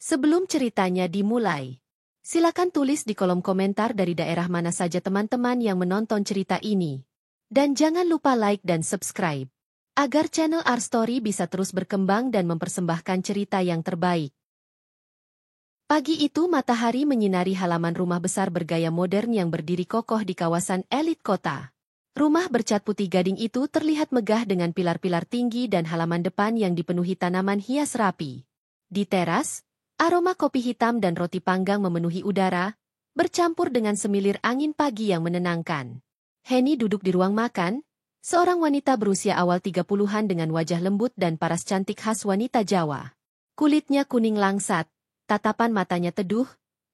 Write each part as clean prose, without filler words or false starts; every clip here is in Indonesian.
Sebelum ceritanya dimulai, silakan tulis di kolom komentar dari daerah mana saja teman-teman yang menonton cerita ini. Dan jangan lupa like dan subscribe, agar channel Our Story bisa terus berkembang dan mempersembahkan cerita yang terbaik. Pagi itu matahari menyinari halaman rumah besar bergaya modern yang berdiri kokoh di kawasan elit kota. Rumah bercat putih gading itu terlihat megah dengan pilar-pilar tinggi dan halaman depan yang dipenuhi tanaman hias rapi. Di teras, aroma kopi hitam dan roti panggang memenuhi udara, bercampur dengan semilir angin pagi yang menenangkan. Henny duduk di ruang makan, seorang wanita berusia awal 30-an dengan wajah lembut dan paras cantik khas wanita Jawa. Kulitnya kuning langsat, tatapan matanya teduh,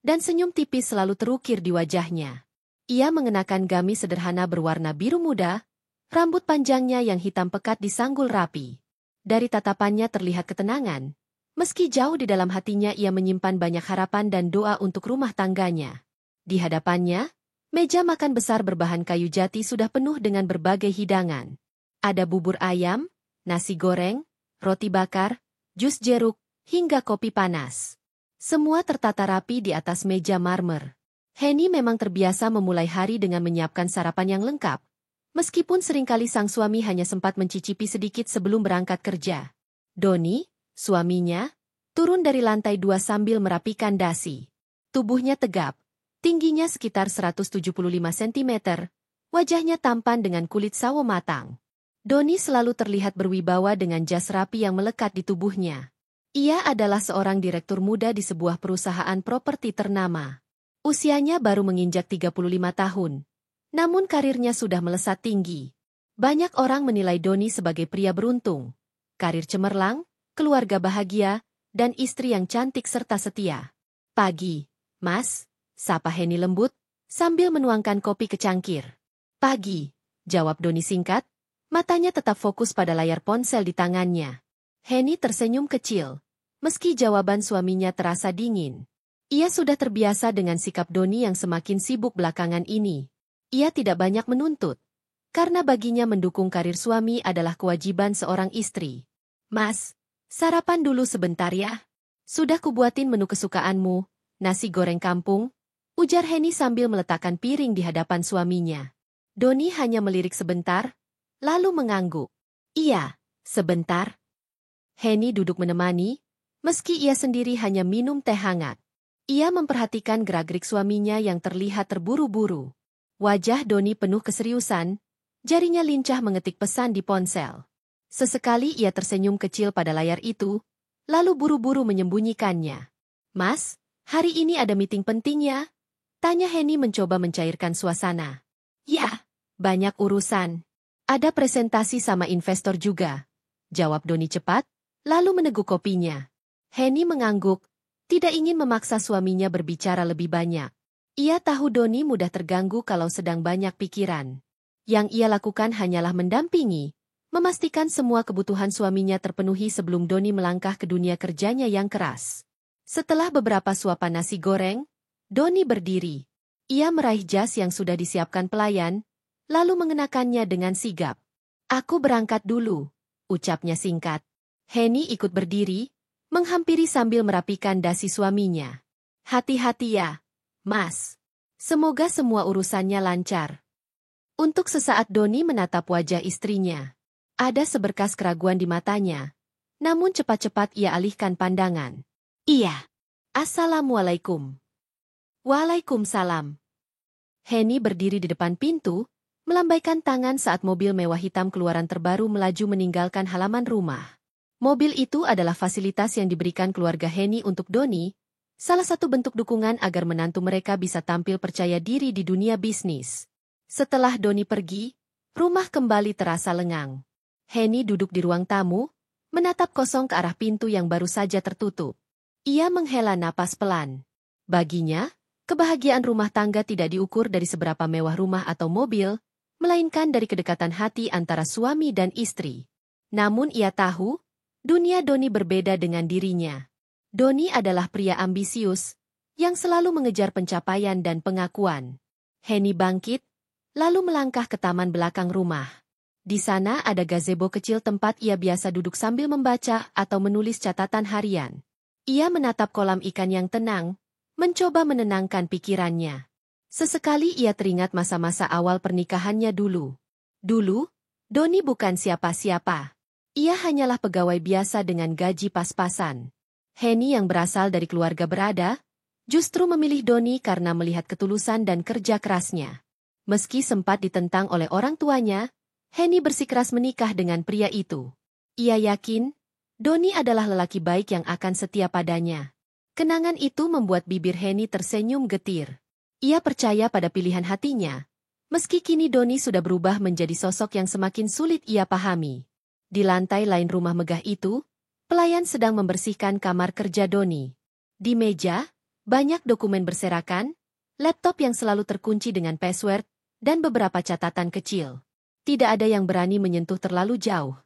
dan senyum tipis selalu terukir di wajahnya. Ia mengenakan gamis sederhana berwarna biru muda, rambut panjangnya yang hitam pekat disanggul rapi. Dari tatapannya terlihat ketenangan. Meski jauh di dalam hatinya ia menyimpan banyak harapan dan doa untuk rumah tangganya. Di hadapannya, meja makan besar berbahan kayu jati sudah penuh dengan berbagai hidangan. Ada bubur ayam, nasi goreng, roti bakar, jus jeruk, hingga kopi panas. Semua tertata rapi di atas meja marmer. Henny memang terbiasa memulai hari dengan menyiapkan sarapan yang lengkap, meskipun seringkali sang suami hanya sempat mencicipi sedikit sebelum berangkat kerja. Doni, suaminya, turun dari lantai 2 sambil merapikan dasi. Tubuhnya tegap, tingginya sekitar 175 cm, wajahnya tampan dengan kulit sawo matang. Doni selalu terlihat berwibawa dengan jas rapi yang melekat di tubuhnya. Ia adalah seorang direktur muda di sebuah perusahaan properti ternama. Usianya baru menginjak 35 tahun, namun karirnya sudah melesat tinggi. Banyak orang menilai Doni sebagai pria beruntung, karir cemerlang, keluarga bahagia, dan istri yang cantik serta setia. Pagi, Mas, sapa Henny lembut, sambil menuangkan kopi ke cangkir. Pagi, jawab Doni singkat, matanya tetap fokus pada layar ponsel di tangannya. Henny tersenyum kecil, meski jawaban suaminya terasa dingin. Ia sudah terbiasa dengan sikap Doni yang semakin sibuk belakangan ini. Ia tidak banyak menuntut, karena baginya mendukung karir suami adalah kewajiban seorang istri. Mas, sarapan dulu sebentar ya. Sudah kubuatin menu kesukaanmu, nasi goreng kampung, ujar Henny sambil meletakkan piring di hadapan suaminya. Doni hanya melirik sebentar, lalu mengangguk. Iya, sebentar. Henny duduk menemani, meski ia sendiri hanya minum teh hangat. Ia memperhatikan gerak-gerik suaminya yang terlihat terburu-buru. Wajah Doni penuh keseriusan, jarinya lincah mengetik pesan di ponsel. Sesekali ia tersenyum kecil pada layar itu, lalu buru-buru menyembunyikannya. Mas, hari ini ada meeting penting ya? Tanya Henny mencoba mencairkan suasana. Ya, banyak urusan. Ada presentasi sama investor juga, jawab Doni cepat, lalu meneguk kopinya. Henny mengangguk, tidak ingin memaksa suaminya berbicara lebih banyak. Ia tahu Doni mudah terganggu kalau sedang banyak pikiran. Yang ia lakukan hanyalah mendampingi, memastikan semua kebutuhan suaminya terpenuhi sebelum Doni melangkah ke dunia kerjanya yang keras. Setelah beberapa suapan nasi goreng, Doni berdiri. Ia meraih jas yang sudah disiapkan pelayan, lalu mengenakannya dengan sigap. Aku berangkat dulu, ucapnya singkat. Henny ikut berdiri, menghampiri sambil merapikan dasi suaminya. Hati-hati ya, Mas. Semoga semua urusannya lancar. Untuk sesaat Doni menatap wajah istrinya. Ada seberkas keraguan di matanya, namun cepat-cepat ia alihkan pandangan. Iya. Assalamualaikum. Waalaikumsalam. Henny berdiri di depan pintu, melambaikan tangan saat mobil mewah hitam keluaran terbaru melaju meninggalkan halaman rumah. Mobil itu adalah fasilitas yang diberikan keluarga Henny untuk Doni, salah satu bentuk dukungan agar menantu mereka bisa tampil percaya diri di dunia bisnis. Setelah Doni pergi, rumah kembali terasa lengang. Henny duduk di ruang tamu, menatap kosong ke arah pintu yang baru saja tertutup. Ia menghela napas pelan. Baginya, kebahagiaan rumah tangga tidak diukur dari seberapa mewah rumah atau mobil, melainkan dari kedekatan hati antara suami dan istri. Namun ia tahu, dunia Doni berbeda dengan dirinya. Doni adalah pria ambisius, yang selalu mengejar pencapaian dan pengakuan. Henny bangkit, lalu melangkah ke taman belakang rumah. Di sana ada gazebo kecil tempat ia biasa duduk sambil membaca atau menulis catatan harian. Ia menatap kolam ikan yang tenang, mencoba menenangkan pikirannya. Sesekali ia teringat masa-masa awal pernikahannya dulu. Dulu, Doni bukan siapa-siapa. Ia hanyalah pegawai biasa dengan gaji pas-pasan. Henny yang berasal dari keluarga berada, justru memilih Doni karena melihat ketulusan dan kerja kerasnya. Meski sempat ditentang oleh orang tuanya, Henny bersikeras menikah dengan pria itu. Ia yakin, Doni adalah lelaki baik yang akan setia padanya. Kenangan itu membuat bibir Henny tersenyum getir. Ia percaya pada pilihan hatinya. Meski kini Doni sudah berubah menjadi sosok yang semakin sulit ia pahami. Di lantai lain rumah megah itu, pelayan sedang membersihkan kamar kerja Doni. Di meja, banyak dokumen berserakan, laptop yang selalu terkunci dengan password, dan beberapa catatan kecil. Tidak ada yang berani menyentuh terlalu jauh.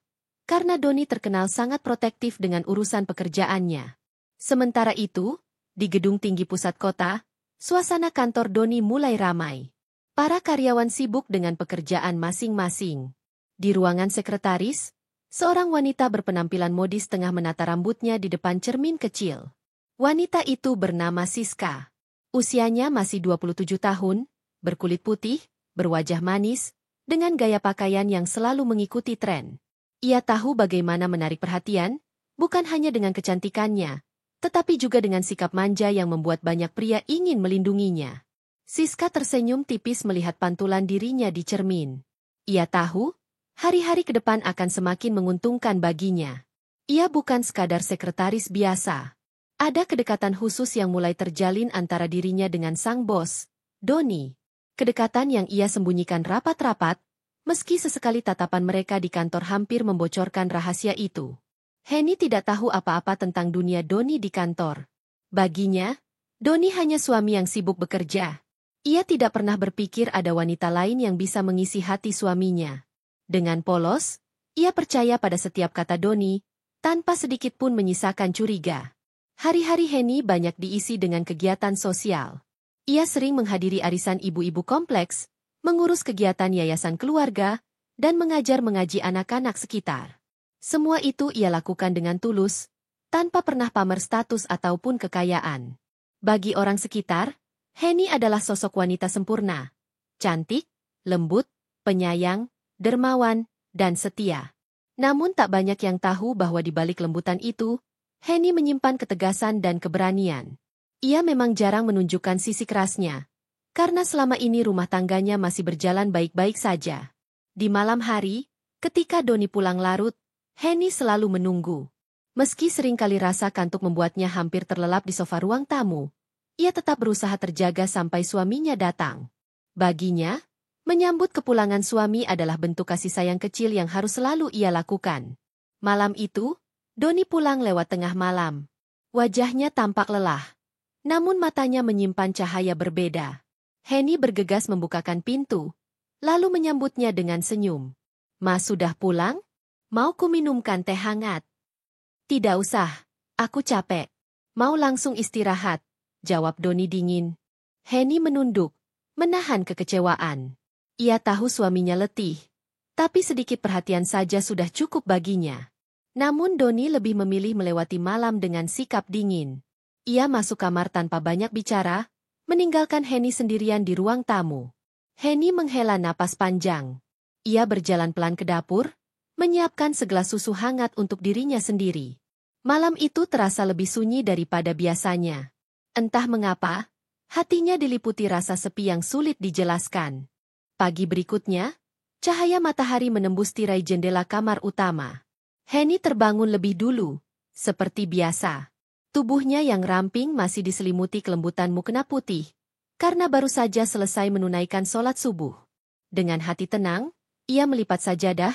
Karena Doni terkenal sangat protektif dengan urusan pekerjaannya. Sementara itu, di gedung tinggi pusat kota, suasana kantor Doni mulai ramai. Para karyawan sibuk dengan pekerjaan masing-masing. Di ruangan sekretaris, seorang wanita berpenampilan modis tengah menata rambutnya di depan cermin kecil. Wanita itu bernama Siska. Usianya masih 27 tahun, berkulit putih, berwajah manis, dengan gaya pakaian yang selalu mengikuti tren. Ia tahu bagaimana menarik perhatian, bukan hanya dengan kecantikannya, tetapi juga dengan sikap manja yang membuat banyak pria ingin melindunginya. Siska tersenyum tipis melihat pantulan dirinya di cermin. Ia tahu, hari-hari ke depan akan semakin menguntungkan baginya. Ia bukan sekadar sekretaris biasa. Ada kedekatan khusus yang mulai terjalin antara dirinya dengan sang bos, Doni. Kedekatan yang ia sembunyikan rapat-rapat, meski sesekali tatapan mereka di kantor hampir membocorkan rahasia itu. Henny tidak tahu apa-apa tentang dunia Doni di kantor. Baginya, Doni hanya suami yang sibuk bekerja. Ia tidak pernah berpikir ada wanita lain yang bisa mengisi hati suaminya. Dengan polos, ia percaya pada setiap kata Doni, tanpa sedikit pun menyisakan curiga. Hari-hari Henny banyak diisi dengan kegiatan sosial. Ia sering menghadiri arisan ibu-ibu kompleks, mengurus kegiatan yayasan keluarga, dan mengajar mengaji anak-anak sekitar. Semua itu ia lakukan dengan tulus, tanpa pernah pamer status ataupun kekayaan. Bagi orang sekitar, Henny adalah sosok wanita sempurna, cantik, lembut, penyayang, dermawan, dan setia. Namun tak banyak yang tahu bahwa di balik lembutan itu, Henny menyimpan ketegasan dan keberanian. Ia memang jarang menunjukkan sisi kerasnya, karena selama ini rumah tangganya masih berjalan baik-baik saja. Di malam hari, ketika Doni pulang larut, Henny selalu menunggu. Meski seringkali rasa kantuk membuatnya hampir terlelap di sofa ruang tamu, ia tetap berusaha terjaga sampai suaminya datang. Baginya, menyambut kepulangan suami adalah bentuk kasih sayang kecil yang harus selalu ia lakukan. Malam itu, Doni pulang lewat tengah malam. Wajahnya tampak lelah, namun matanya menyimpan cahaya berbeda. Henny bergegas membukakan pintu, lalu menyambutnya dengan senyum. "Mas sudah pulang? Mau kuminumkan teh hangat?" "Tidak usah, aku capek. Mau langsung istirahat," jawab Doni dingin. Henny menunduk, menahan kekecewaan. Ia tahu suaminya letih, tapi sedikit perhatian saja sudah cukup baginya. Namun Doni lebih memilih melewati malam dengan sikap dingin. Ia masuk kamar tanpa banyak bicara, meninggalkan Henny sendirian di ruang tamu. Henny menghela napas panjang. Ia berjalan pelan ke dapur, menyiapkan segelas susu hangat untuk dirinya sendiri. Malam itu terasa lebih sunyi daripada biasanya. Entah mengapa, hatinya diliputi rasa sepi yang sulit dijelaskan. Pagi berikutnya, cahaya matahari menembus tirai jendela kamar utama. Henny terbangun lebih dulu, seperti biasa. Tubuhnya yang ramping masih diselimuti kelembutan mukena putih, karena baru saja selesai menunaikan sholat subuh. Dengan hati tenang, ia melipat sajadah,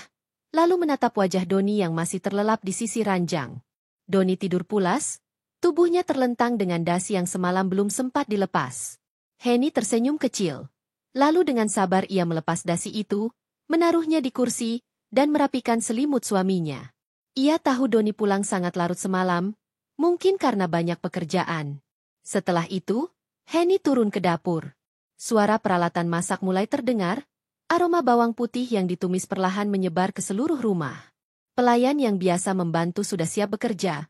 lalu menatap wajah Doni yang masih terlelap di sisi ranjang. Doni tidur pulas, tubuhnya terlentang dengan dasi yang semalam belum sempat dilepas. Henny tersenyum kecil. Lalu dengan sabar ia melepas dasi itu, menaruhnya di kursi, dan merapikan selimut suaminya. Ia tahu Doni pulang sangat larut semalam, mungkin karena banyak pekerjaan. Setelah itu, Henny turun ke dapur. Suara peralatan masak mulai terdengar, aroma bawang putih yang ditumis perlahan menyebar ke seluruh rumah. Pelayan yang biasa membantu sudah siap bekerja,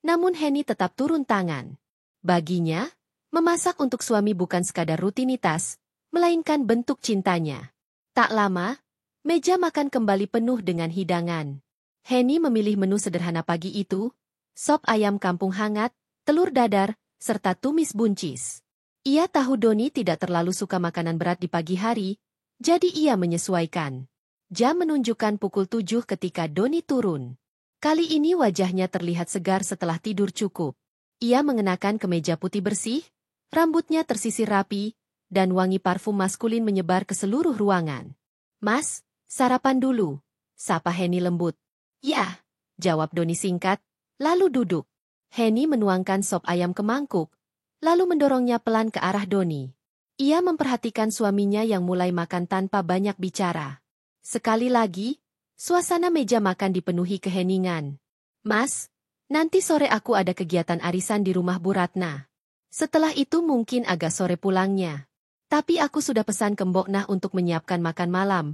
Namun Henny tetap turun tangan. Baginya, memasak untuk suami bukan sekadar rutinitas, melainkan bentuk cintanya. Tak lama, meja makan kembali penuh dengan hidangan. Henny memilih menu sederhana pagi itu, sop ayam kampung hangat, telur dadar, serta tumis buncis. Ia tahu Doni tidak terlalu suka makanan berat di pagi hari, jadi ia menyesuaikan. Jam menunjukkan pukul 7 ketika Doni turun. Kali ini wajahnya terlihat segar setelah tidur cukup. Ia mengenakan kemeja putih bersih, rambutnya tersisir rapi, dan wangi parfum maskulin menyebar ke seluruh ruangan. "Mas, sarapan dulu," sapa Henny lembut. "Ya," jawab Doni singkat, lalu duduk. Henny menuangkan sop ayam ke mangkuk, lalu mendorongnya pelan ke arah Doni. Ia memperhatikan suaminya yang mulai makan tanpa banyak bicara. Sekali lagi, suasana meja makan dipenuhi keheningan. "Mas, nanti sore aku ada kegiatan arisan di rumah Bu Ratna. Setelah itu mungkin agak sore pulangnya. Tapi aku sudah pesan ke Mbok Nah untuk menyiapkan makan malam,"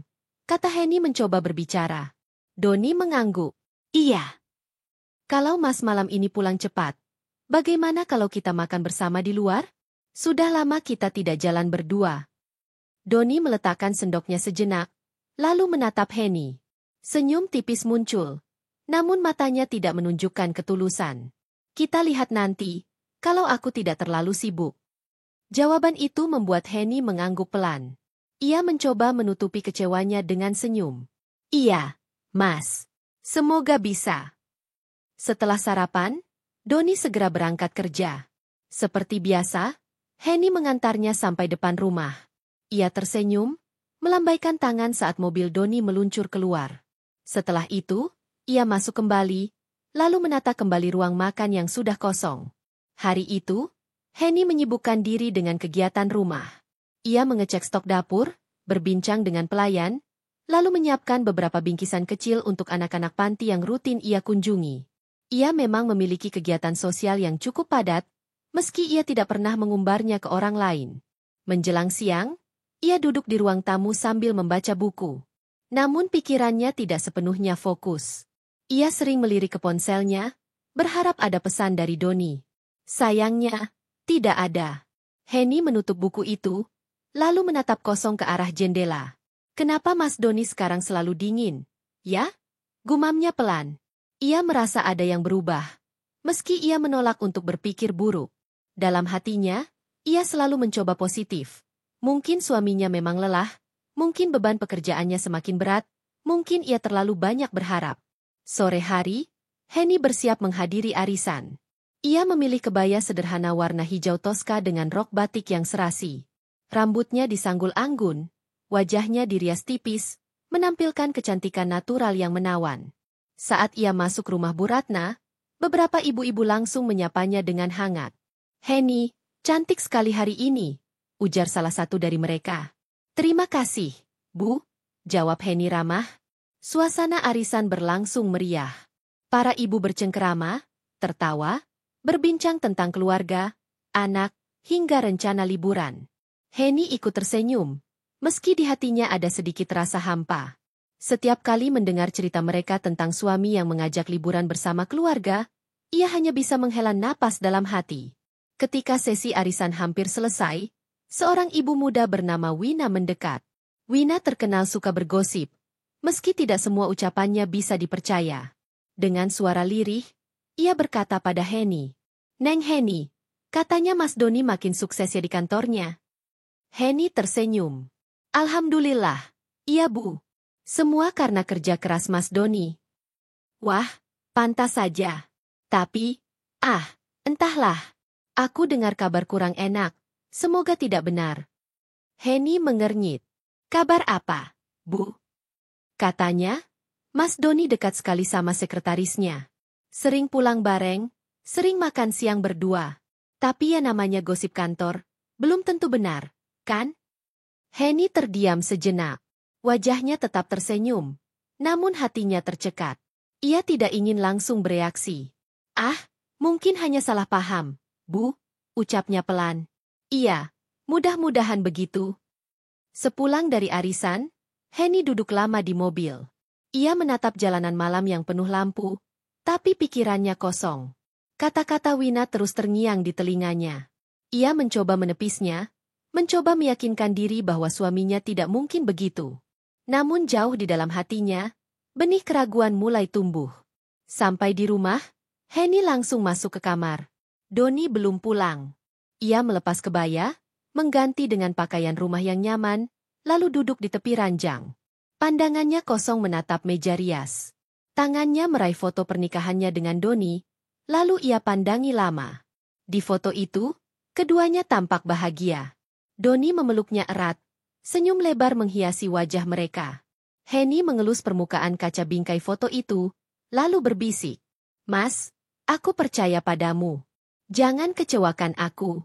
kata Henny mencoba berbicara. Doni mengangguk. "Iya. Kalau Mas malam ini pulang cepat, bagaimana kalau kita makan bersama di luar? Sudah lama kita tidak jalan berdua." Doni meletakkan sendoknya sejenak, lalu menatap Henny. Senyum tipis muncul, namun matanya tidak menunjukkan ketulusan. "Kita lihat nanti, kalau aku tidak terlalu sibuk." Jawaban itu membuat Henny mengangguk pelan. Ia mencoba menutupi kecewanya dengan senyum. "Iya, Mas. Semoga bisa." Setelah sarapan, Doni segera berangkat kerja. Seperti biasa, Henny mengantarnya sampai depan rumah. Ia tersenyum, melambaikan tangan saat mobil Doni meluncur keluar. Setelah itu, ia masuk kembali, lalu menata kembali ruang makan yang sudah kosong. Hari itu, Henny menyibukkan diri dengan kegiatan rumah. Ia mengecek stok dapur, berbincang dengan pelayan, lalu menyiapkan beberapa bingkisan kecil untuk anak-anak panti yang rutin ia kunjungi. Ia memang memiliki kegiatan sosial yang cukup padat, meski ia tidak pernah mengumbarnya ke orang lain. Menjelang siang, ia duduk di ruang tamu sambil membaca buku. Namun pikirannya tidak sepenuhnya fokus. Ia sering melirik ke ponselnya, berharap ada pesan dari Doni. Sayangnya, tidak ada. Henny menutup buku itu, lalu menatap kosong ke arah jendela. "Kenapa Mas Doni sekarang selalu dingin, ya?" gumamnya pelan. Ia merasa ada yang berubah, meski ia menolak untuk berpikir buruk. Dalam hatinya, ia selalu mencoba positif. Mungkin suaminya memang lelah, mungkin beban pekerjaannya semakin berat, mungkin ia terlalu banyak berharap. Sore hari, Henny bersiap menghadiri arisan. Ia memilih kebaya sederhana warna hijau toska dengan rok batik yang serasi. Rambutnya disanggul anggun, wajahnya dirias tipis, menampilkan kecantikan natural yang menawan. Saat ia masuk rumah Bu Ratna, beberapa ibu-ibu langsung menyapanya dengan hangat. "Henny, cantik sekali hari ini," ujar salah satu dari mereka. "Terima kasih, Bu," jawab Henny ramah. Suasana arisan berlangsung meriah. Para ibu bercengkerama, tertawa, berbincang tentang keluarga, anak, hingga rencana liburan. Henny ikut tersenyum, meski di hatinya ada sedikit rasa hampa. Setiap kali mendengar cerita mereka tentang suami yang mengajak liburan bersama keluarga, ia hanya bisa menghela napas dalam hati. Ketika sesi arisan hampir selesai, seorang ibu muda bernama Wina mendekat. Wina terkenal suka bergosip, meski tidak semua ucapannya bisa dipercaya. Dengan suara lirih, ia berkata pada Henny, "Neng Henny, katanya Mas Doni makin sukses ya di kantornya." Henny tersenyum. "Alhamdulillah, iya Bu. Semua karena kerja keras Mas Doni." "Wah, pantas saja. Tapi, entahlah. Aku dengar kabar kurang enak. Semoga tidak benar." Henny mengernyit. "Kabar apa, Bu?" Katanya, Mas Doni dekat sekali sama sekretarisnya. Sering pulang bareng, sering makan siang berdua. Tapi ya namanya gosip kantor, belum tentu benar, kan? Henny terdiam sejenak. Wajahnya tetap tersenyum, namun hatinya tercekat. Ia tidak ingin langsung bereaksi. Mungkin hanya salah paham, Bu, ucapnya pelan. "Iya, mudah-mudahan begitu." Sepulang dari arisan, Henny duduk lama di mobil. Ia menatap jalanan malam yang penuh lampu, tapi pikirannya kosong. Kata-kata Wina terus terngiang di telinganya. Ia mencoba menepisnya, mencoba meyakinkan diri bahwa suaminya tidak mungkin begitu. Namun jauh di dalam hatinya, benih keraguan mulai tumbuh. Sampai di rumah, Henny langsung masuk ke kamar. Doni belum pulang. Ia melepas kebaya, mengganti dengan pakaian rumah yang nyaman, lalu duduk di tepi ranjang. Pandangannya kosong menatap meja rias. Tangannya meraih foto pernikahannya dengan Doni, lalu ia pandangi lama. Di foto itu, keduanya tampak bahagia. Doni memeluknya erat, senyum lebar menghiasi wajah mereka. Henny mengelus permukaan kaca bingkai foto itu, lalu berbisik. "Mas, aku percaya padamu. Jangan kecewakan aku."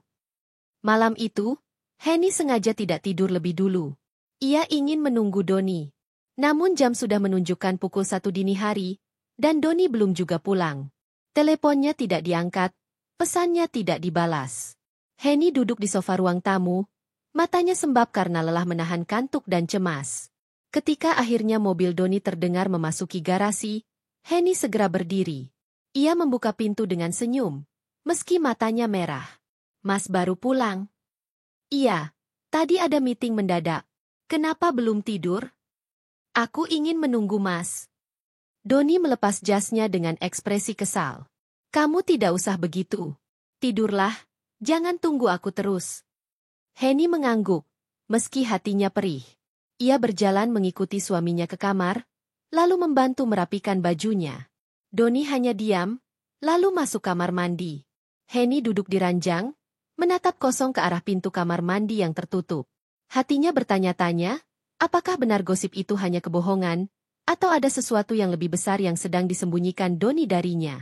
Malam itu, Henny sengaja tidak tidur lebih dulu. Ia ingin menunggu Doni. Namun jam sudah menunjukkan pukul 1 dini hari, dan Doni belum juga pulang. Teleponnya tidak diangkat, pesannya tidak dibalas. Henny duduk di sofa ruang tamu, matanya sembab karena lelah menahan kantuk dan cemas. Ketika akhirnya mobil Doni terdengar memasuki garasi, Henny segera berdiri. Ia membuka pintu dengan senyum, meski matanya merah. "Mas baru pulang?" "Iya, tadi ada meeting mendadak. Kenapa belum tidur?" "Aku ingin menunggu Mas." Doni melepas jasnya dengan ekspresi kesal. "Kamu tidak usah begitu. Tidurlah, jangan tunggu aku terus." Henny mengangguk, meski hatinya perih. Ia berjalan mengikuti suaminya ke kamar, lalu membantu merapikan bajunya. Doni hanya diam, lalu masuk kamar mandi. Henny duduk di ranjang, menatap kosong ke arah pintu kamar mandi yang tertutup. Hatinya bertanya-tanya, apakah benar gosip itu hanya kebohongan, atau ada sesuatu yang lebih besar yang sedang disembunyikan Doni darinya.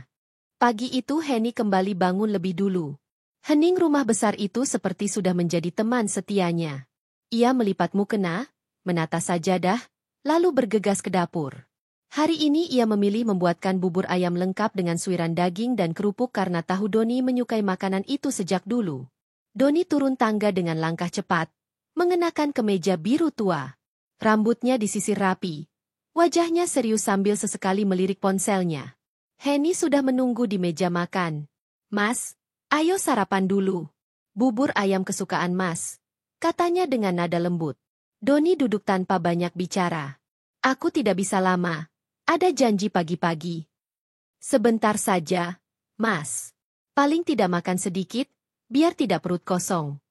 Pagi itu Henny kembali bangun lebih dulu. Hening rumah besar itu seperti sudah menjadi teman setianya. Ia melipat mukena, menata sajadah, lalu bergegas ke dapur. Hari ini ia memilih membuatkan bubur ayam lengkap dengan suiran daging dan kerupuk karena tahu Doni menyukai makanan itu sejak dulu. Doni turun tangga dengan langkah cepat, mengenakan kemeja biru tua. Rambutnya disisir rapi. Wajahnya serius sambil sesekali melirik ponselnya. Henny sudah menunggu di meja makan. "Mas, ayo sarapan dulu. Bubur ayam kesukaan Mas," katanya dengan nada lembut. Doni duduk tanpa banyak bicara. "Aku tidak bisa lama. Ada janji pagi-pagi." "Sebentar saja, Mas. Paling tidak makan sedikit, biar tidak perut kosong."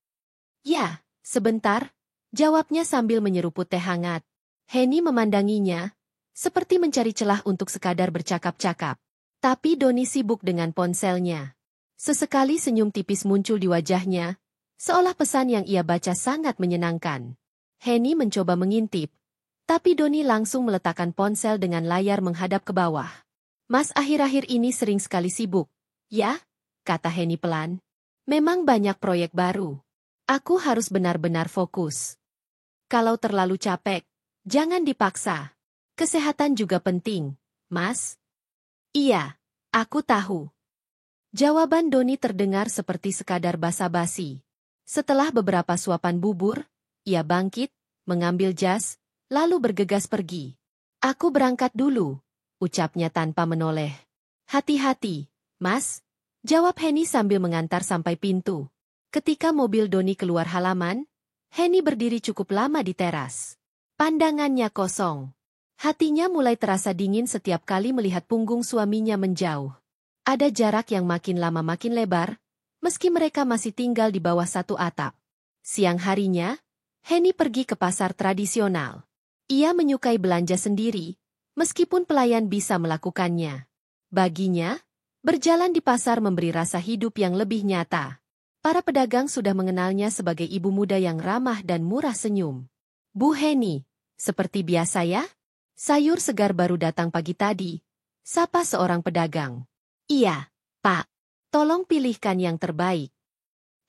"Ya, sebentar," jawabnya sambil menyeruput teh hangat. Henny memandanginya, seperti mencari celah untuk sekadar bercakap-cakap. Tapi Doni sibuk dengan ponselnya. Sesekali senyum tipis muncul di wajahnya, seolah pesan yang ia baca sangat menyenangkan. Henny mencoba mengintip, tapi Doni langsung meletakkan ponsel dengan layar menghadap ke bawah. "Mas akhir-akhir ini sering sekali sibuk." "Ya," kata Henny pelan. "Memang banyak proyek baru. Aku harus benar-benar fokus. Kalau terlalu capek, jangan dipaksa. Kesehatan juga penting, Mas." "Iya, aku tahu." Jawaban Doni terdengar seperti sekadar basa-basi. Setelah beberapa suapan bubur, ia bangkit, mengambil jas, lalu bergegas pergi. "Aku berangkat dulu," ucapnya tanpa menoleh. "Hati-hati, Mas," jawab Henny sambil mengantar sampai pintu. Ketika mobil Doni keluar halaman, Henny berdiri cukup lama di teras. Pandangannya kosong. Hatinya mulai terasa dingin setiap kali melihat punggung suaminya menjauh. Ada jarak yang makin lama makin lebar, meski mereka masih tinggal di bawah satu atap. Siang harinya, Henny pergi ke pasar tradisional. Ia menyukai belanja sendiri, meskipun pelayan bisa melakukannya. Baginya, berjalan di pasar memberi rasa hidup yang lebih nyata. Para pedagang sudah mengenalnya sebagai ibu muda yang ramah dan murah senyum. "Bu Henny, seperti biasa ya? Sayur segar baru datang pagi tadi," sapa seorang pedagang. "Iya, Pak. Tolong pilihkan yang terbaik."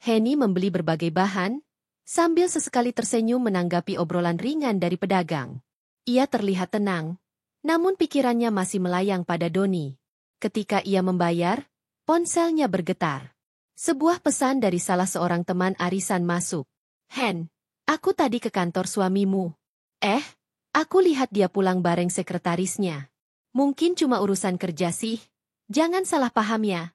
Henny membeli berbagai bahan, sambil sesekali tersenyum menanggapi obrolan ringan dari pedagang. Ia terlihat tenang, namun pikirannya masih melayang pada Doni. Ketika ia membayar, ponselnya bergetar. Sebuah pesan dari salah seorang teman arisan masuk. "Hen, aku tadi ke kantor suamimu. Aku lihat dia pulang bareng sekretarisnya. Mungkin cuma urusan kerja sih. Jangan salah paham ya."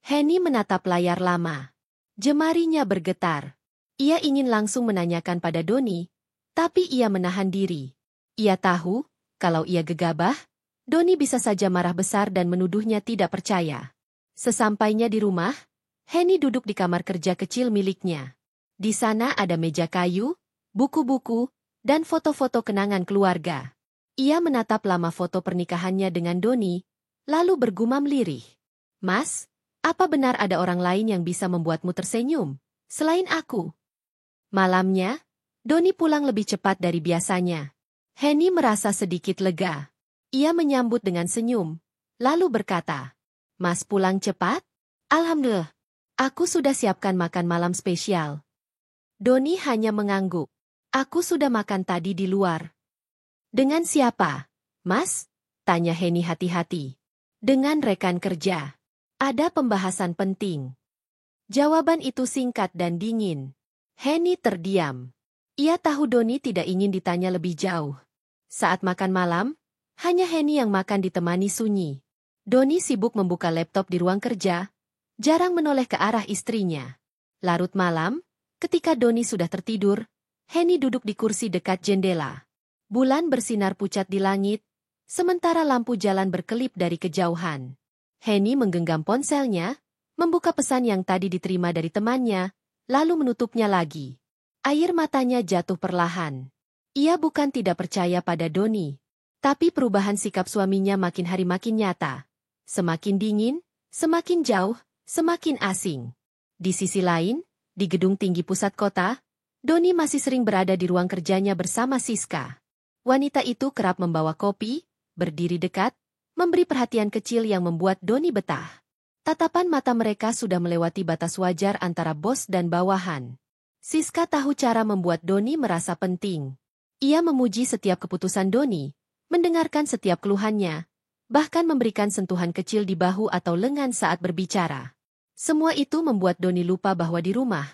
Henny menatap layar lama. Jemarinya bergetar. Ia ingin langsung menanyakan pada Doni, tapi ia menahan diri. Ia tahu, kalau ia gegabah, Doni bisa saja marah besar dan menuduhnya tidak percaya. Sesampainya di rumah, Henny duduk di kamar kerja kecil miliknya. Di sana ada meja kayu, buku-buku, dan foto-foto kenangan keluarga. Ia menatap lama foto pernikahannya dengan Doni, lalu bergumam lirih. Mas, apa benar ada orang lain yang bisa membuatmu tersenyum, selain aku? Malamnya, Doni pulang lebih cepat dari biasanya. Henny merasa sedikit lega. Ia menyambut dengan senyum, lalu berkata, Mas pulang cepat? Alhamdulillah, aku sudah siapkan makan malam spesial. Doni hanya mengangguk. Aku sudah makan tadi di luar. Dengan siapa, Mas? Tanya Henny hati-hati. Dengan rekan kerja. Ada pembahasan penting. Jawaban itu singkat dan dingin. Henny terdiam. Ia tahu Doni tidak ingin ditanya lebih jauh. Saat makan malam, hanya Henny yang makan ditemani sunyi. Doni sibuk membuka laptop di ruang kerja, jarang menoleh ke arah istrinya. Larut malam, ketika Doni sudah tertidur, Henny duduk di kursi dekat jendela. Bulan bersinar pucat di langit, sementara lampu jalan berkelip dari kejauhan. Henny menggenggam ponselnya, membuka pesan yang tadi diterima dari temannya, lalu menutupnya lagi. Air matanya jatuh perlahan. Ia bukan tidak percaya pada Doni, tapi perubahan sikap suaminya makin hari makin nyata. Semakin dingin, semakin jauh, semakin asing. Di sisi lain, di gedung tinggi pusat kota, Doni masih sering berada di ruang kerjanya bersama Siska. Wanita itu kerap membawa kopi, berdiri dekat, memberi perhatian kecil yang membuat Doni betah. Tatapan mata mereka sudah melewati batas wajar antara bos dan bawahan. Siska tahu cara membuat Doni merasa penting. Ia memuji setiap keputusan Doni, mendengarkan setiap keluhannya, bahkan memberikan sentuhan kecil di bahu atau lengan saat berbicara. Semua itu membuat Doni lupa bahwa di rumah,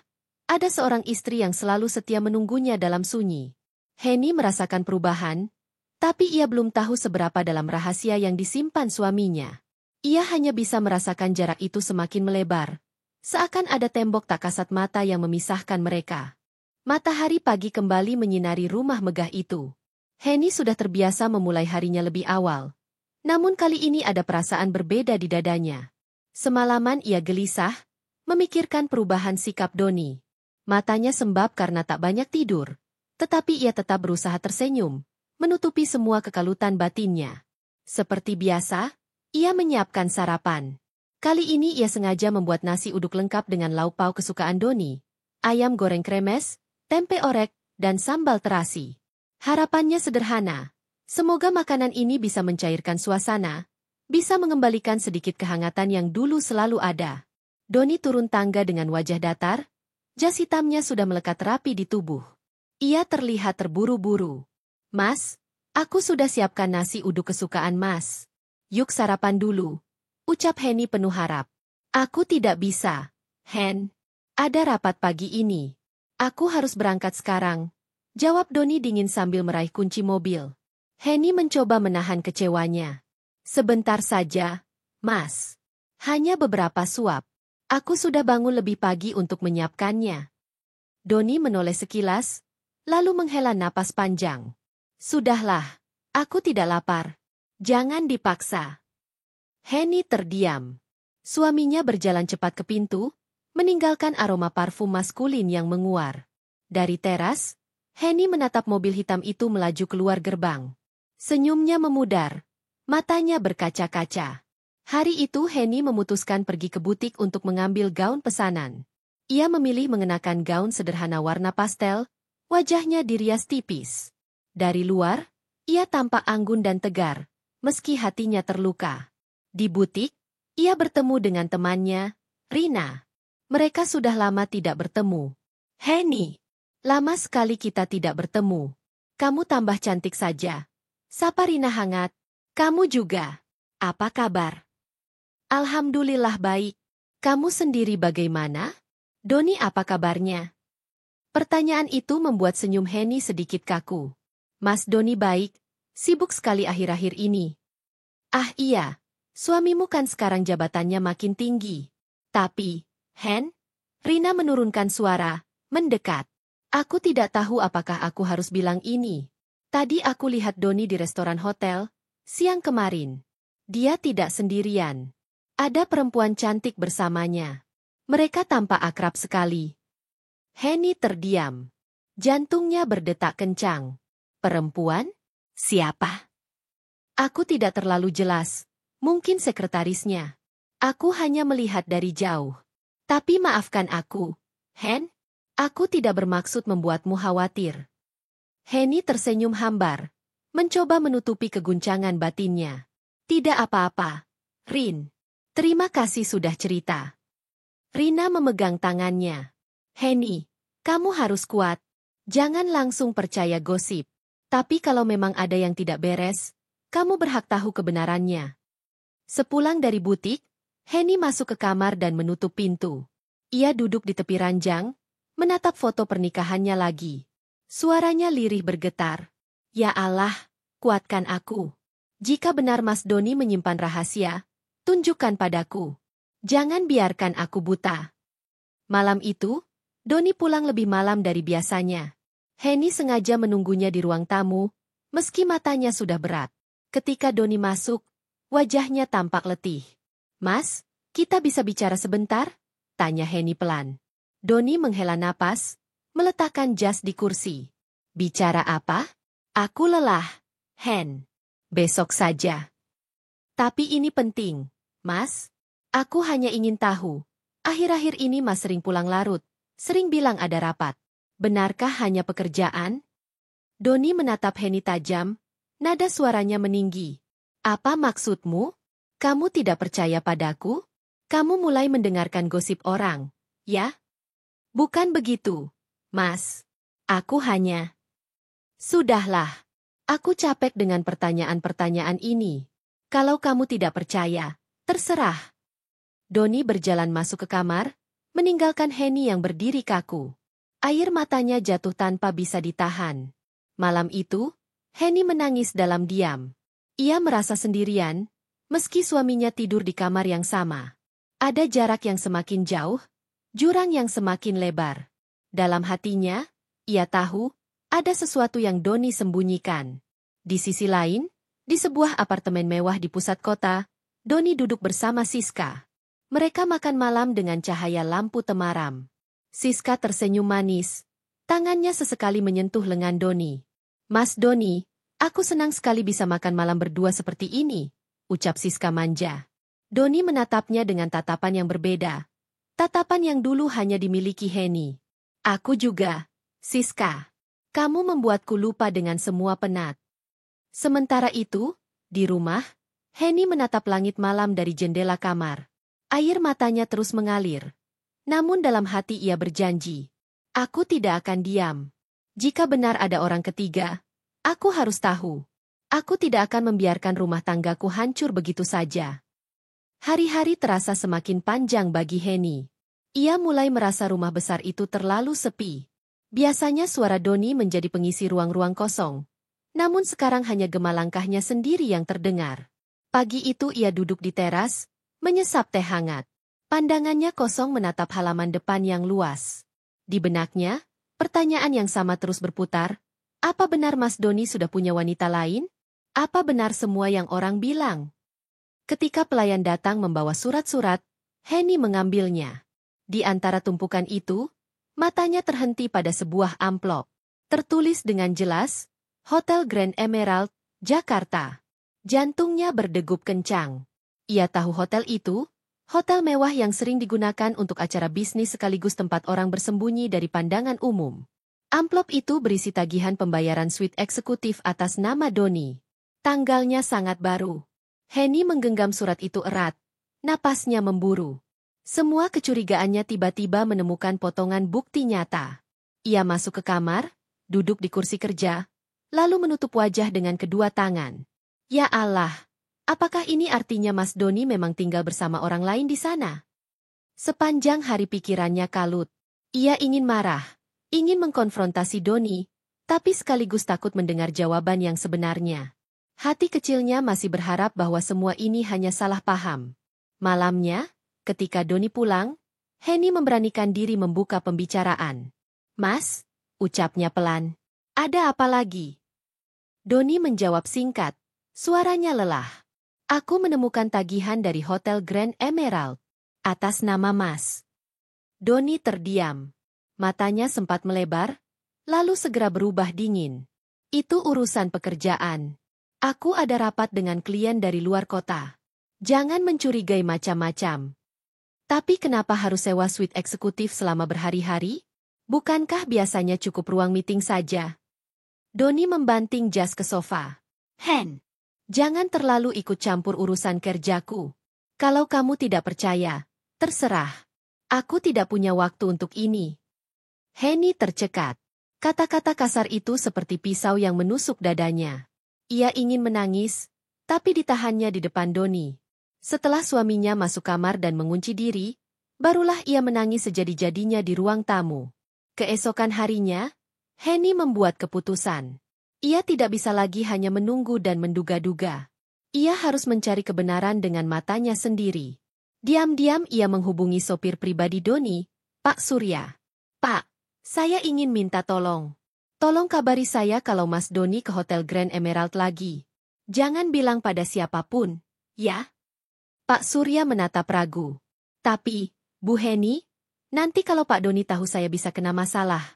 ada seorang istri yang selalu setia menunggunya dalam sunyi. Henny merasakan perubahan, tapi ia belum tahu seberapa dalam rahasia yang disimpan suaminya. Ia hanya bisa merasakan jarak itu semakin melebar, seakan ada tembok tak kasat mata yang memisahkan mereka. Matahari pagi kembali menyinari rumah megah itu. Henny sudah terbiasa memulai harinya lebih awal. Namun kali ini ada perasaan berbeda di dadanya. Semalaman ia gelisah, memikirkan perubahan sikap Doni. Matanya sembab karena tak banyak tidur, tetapi ia tetap berusaha tersenyum, menutupi semua kekalutan batinnya. Seperti biasa, ia menyiapkan sarapan. Kali ini ia sengaja membuat nasi uduk lengkap dengan lauk pauk kesukaan Doni, ayam goreng kremes, tempe orek, dan sambal terasi. Harapannya sederhana. Semoga makanan ini bisa mencairkan suasana, bisa mengembalikan sedikit kehangatan yang dulu selalu ada. Doni turun tangga dengan wajah datar, jas hitamnya sudah melekat rapi di tubuh. Ia terlihat terburu-buru. Mas, aku sudah siapkan nasi uduk kesukaan Mas. Yuk sarapan dulu, ucap Henny penuh harap. Aku tidak bisa, Hen. Ada rapat pagi ini. Aku harus berangkat sekarang, jawab Doni dingin sambil meraih kunci mobil. Henny mencoba menahan kecewanya. Sebentar saja, Mas. Hanya beberapa suap. Aku sudah bangun lebih pagi untuk menyiapkannya. Doni menoleh sekilas, lalu menghela napas panjang. Sudahlah, aku tidak lapar. Jangan dipaksa. Henny terdiam. Suaminya berjalan cepat ke pintu, meninggalkan aroma parfum maskulin yang menguar. Dari teras, Henny menatap mobil hitam itu melaju keluar gerbang. Senyumnya memudar, matanya berkaca-kaca. Hari itu Henny memutuskan pergi ke butik untuk mengambil gaun pesanan. Ia memilih mengenakan gaun sederhana warna pastel, wajahnya dirias tipis. Dari luar, ia tampak anggun dan tegar, meski hatinya terluka. Di butik, ia bertemu dengan temannya, Rina. Mereka sudah lama tidak bertemu. Henny, lama sekali kita tidak bertemu. Kamu tambah cantik saja. Sapa Rina hangat. Kamu juga. Apa kabar? Alhamdulillah baik. Kamu sendiri bagaimana? Doni apa kabarnya? Pertanyaan itu membuat senyum Henny sedikit kaku. Mas Doni baik, sibuk sekali akhir-akhir ini. Ah iya, suamimu kan sekarang jabatannya makin tinggi. Tapi, Hen, Rina menurunkan suara, mendekat. Aku tidak tahu apakah aku harus bilang ini. Tadi aku lihat Doni di restoran hotel, siang kemarin. Dia tidak sendirian. Ada perempuan cantik bersamanya. Mereka tampak akrab sekali. Henny terdiam. Jantungnya berdetak kencang. Perempuan? Siapa? Aku tidak terlalu jelas. Mungkin sekretarisnya. Aku hanya melihat dari jauh. Tapi maafkan aku, Hen. Aku tidak bermaksud membuatmu khawatir. Henny tersenyum hambar, mencoba menutupi keguncangan batinnya. Tidak apa-apa, Rin. Terima kasih sudah cerita. Rina memegang tangannya. Henny, kamu harus kuat. Jangan langsung percaya gosip. Tapi kalau memang ada yang tidak beres, kamu berhak tahu kebenarannya. Sepulang dari butik, Henny masuk ke kamar dan menutup pintu. Ia duduk di tepi ranjang, menatap foto pernikahannya lagi. Suaranya lirih bergetar. Ya Allah, kuatkan aku. Jika benar Mas Doni menyimpan rahasia, tunjukkan padaku. Jangan biarkan aku buta. Malam itu, Doni pulang lebih malam dari biasanya. Henny sengaja menunggunya di ruang tamu, meski matanya sudah berat. Ketika Doni masuk, wajahnya tampak letih. Mas, kita bisa bicara sebentar? Tanya Henny pelan. Doni menghela napas, meletakkan jas di kursi. Bicara apa? Aku lelah, Hen. Besok saja. Tapi ini penting, Mas. Aku hanya ingin tahu. Akhir-akhir ini Mas sering pulang larut, sering bilang ada rapat. Benarkah hanya pekerjaan? Doni menatap Henny tajam, nada suaranya meninggi. Apa maksudmu? Kamu tidak percaya padaku? Kamu mulai mendengarkan gosip orang, ya? Bukan begitu, Mas. Aku hanya... Sudahlah. Aku capek dengan pertanyaan-pertanyaan ini. Kalau kamu tidak percaya, terserah. Doni berjalan masuk ke kamar, meninggalkan Henny yang berdiri kaku. Air matanya jatuh tanpa bisa ditahan. Malam itu, Henny menangis dalam diam. Ia merasa sendirian, meski suaminya tidur di kamar yang sama. Ada jarak yang semakin jauh, jurang yang semakin lebar. Dalam hatinya, ia tahu, ada sesuatu yang Doni sembunyikan. Di sisi lain, di sebuah apartemen mewah di pusat kota, Doni duduk bersama Siska. Mereka makan malam dengan cahaya lampu temaram. Siska tersenyum manis. Tangannya sesekali menyentuh lengan Doni. Mas Doni, aku senang sekali bisa makan malam berdua seperti ini, ucap Siska manja. Doni menatapnya dengan tatapan yang berbeda. Tatapan yang dulu hanya dimiliki Henny. Aku juga, Siska. Kamu membuatku lupa dengan semua penat. Sementara itu, di rumah, Henny menatap langit malam dari jendela kamar. Air matanya terus mengalir. Namun dalam hati ia berjanji. Aku tidak akan diam. Jika benar ada orang ketiga, aku harus tahu. Aku tidak akan membiarkan rumah tanggaku hancur begitu saja. Hari-hari terasa semakin panjang bagi Henny. Ia mulai merasa rumah besar itu terlalu sepi. Biasanya suara Doni menjadi pengisi ruang-ruang kosong. Namun sekarang hanya gema langkahnya sendiri yang terdengar. Pagi itu ia duduk di teras, menyesap teh hangat. Pandangannya kosong menatap halaman depan yang luas. Di benaknya, pertanyaan yang sama terus berputar. Apa benar Mas Doni sudah punya wanita lain? Apa benar semua yang orang bilang? Ketika pelayan datang membawa surat-surat, Henny mengambilnya. Di antara tumpukan itu, matanya terhenti pada sebuah amplop. Tertulis dengan jelas, Hotel Grand Emerald, Jakarta. Jantungnya berdegup kencang. Ia tahu hotel itu, hotel mewah yang sering digunakan untuk acara bisnis sekaligus tempat orang bersembunyi dari pandangan umum. Amplop itu berisi tagihan pembayaran suite eksekutif atas nama Doni. Tanggalnya sangat baru. Henny menggenggam surat itu erat. Napasnya memburu. Semua kecurigaannya tiba-tiba menemukan potongan bukti nyata. Ia masuk ke kamar, duduk di kursi kerja, lalu menutup wajah dengan kedua tangan. Ya Allah, apakah ini artinya Mas Doni memang tinggal bersama orang lain di sana? Sepanjang hari pikirannya kalut. Ia ingin marah, ingin mengkonfrontasi Doni, tapi sekaligus takut mendengar jawaban yang sebenarnya. Hati kecilnya masih berharap bahwa semua ini hanya salah paham. Malamnya, ketika Doni pulang, Henny memberanikan diri membuka pembicaraan. "Mas," ucapnya pelan. "Ada apa lagi?" Doni menjawab singkat, suaranya lelah. "Aku menemukan tagihan dari Hotel Grand Emerald atas nama Mas." Doni terdiam. Matanya sempat melebar, lalu segera berubah dingin. "Itu urusan pekerjaan. Aku ada rapat dengan klien dari luar kota. Jangan mencurigai macam-macam." "Tapi kenapa harus sewa suite eksekutif selama berhari-hari? Bukankah biasanya cukup ruang meeting saja?" Doni membanting jas ke sofa. "Hen, jangan terlalu ikut campur urusan kerjaku. Kalau kamu tidak percaya, terserah. Aku tidak punya waktu untuk ini." Henny tercekat. Kata-kata kasar itu seperti pisau yang menusuk dadanya. Ia ingin menangis, tapi ditahannya di depan Doni. Setelah suaminya masuk kamar dan mengunci diri, barulah ia menangis sejadi-jadinya di ruang tamu. Keesokan harinya, Henny membuat keputusan. Ia tidak bisa lagi hanya menunggu dan menduga-duga. Ia harus mencari kebenaran dengan matanya sendiri. Diam-diam ia menghubungi sopir pribadi Doni, Pak Surya. "Pak, saya ingin minta tolong. Tolong kabari saya kalau Mas Doni ke Hotel Grand Emerald lagi. Jangan bilang pada siapapun, ya?" Pak Surya menatap ragu. "Tapi, Bu Henny, nanti kalau Pak Doni tahu saya bisa kena masalah."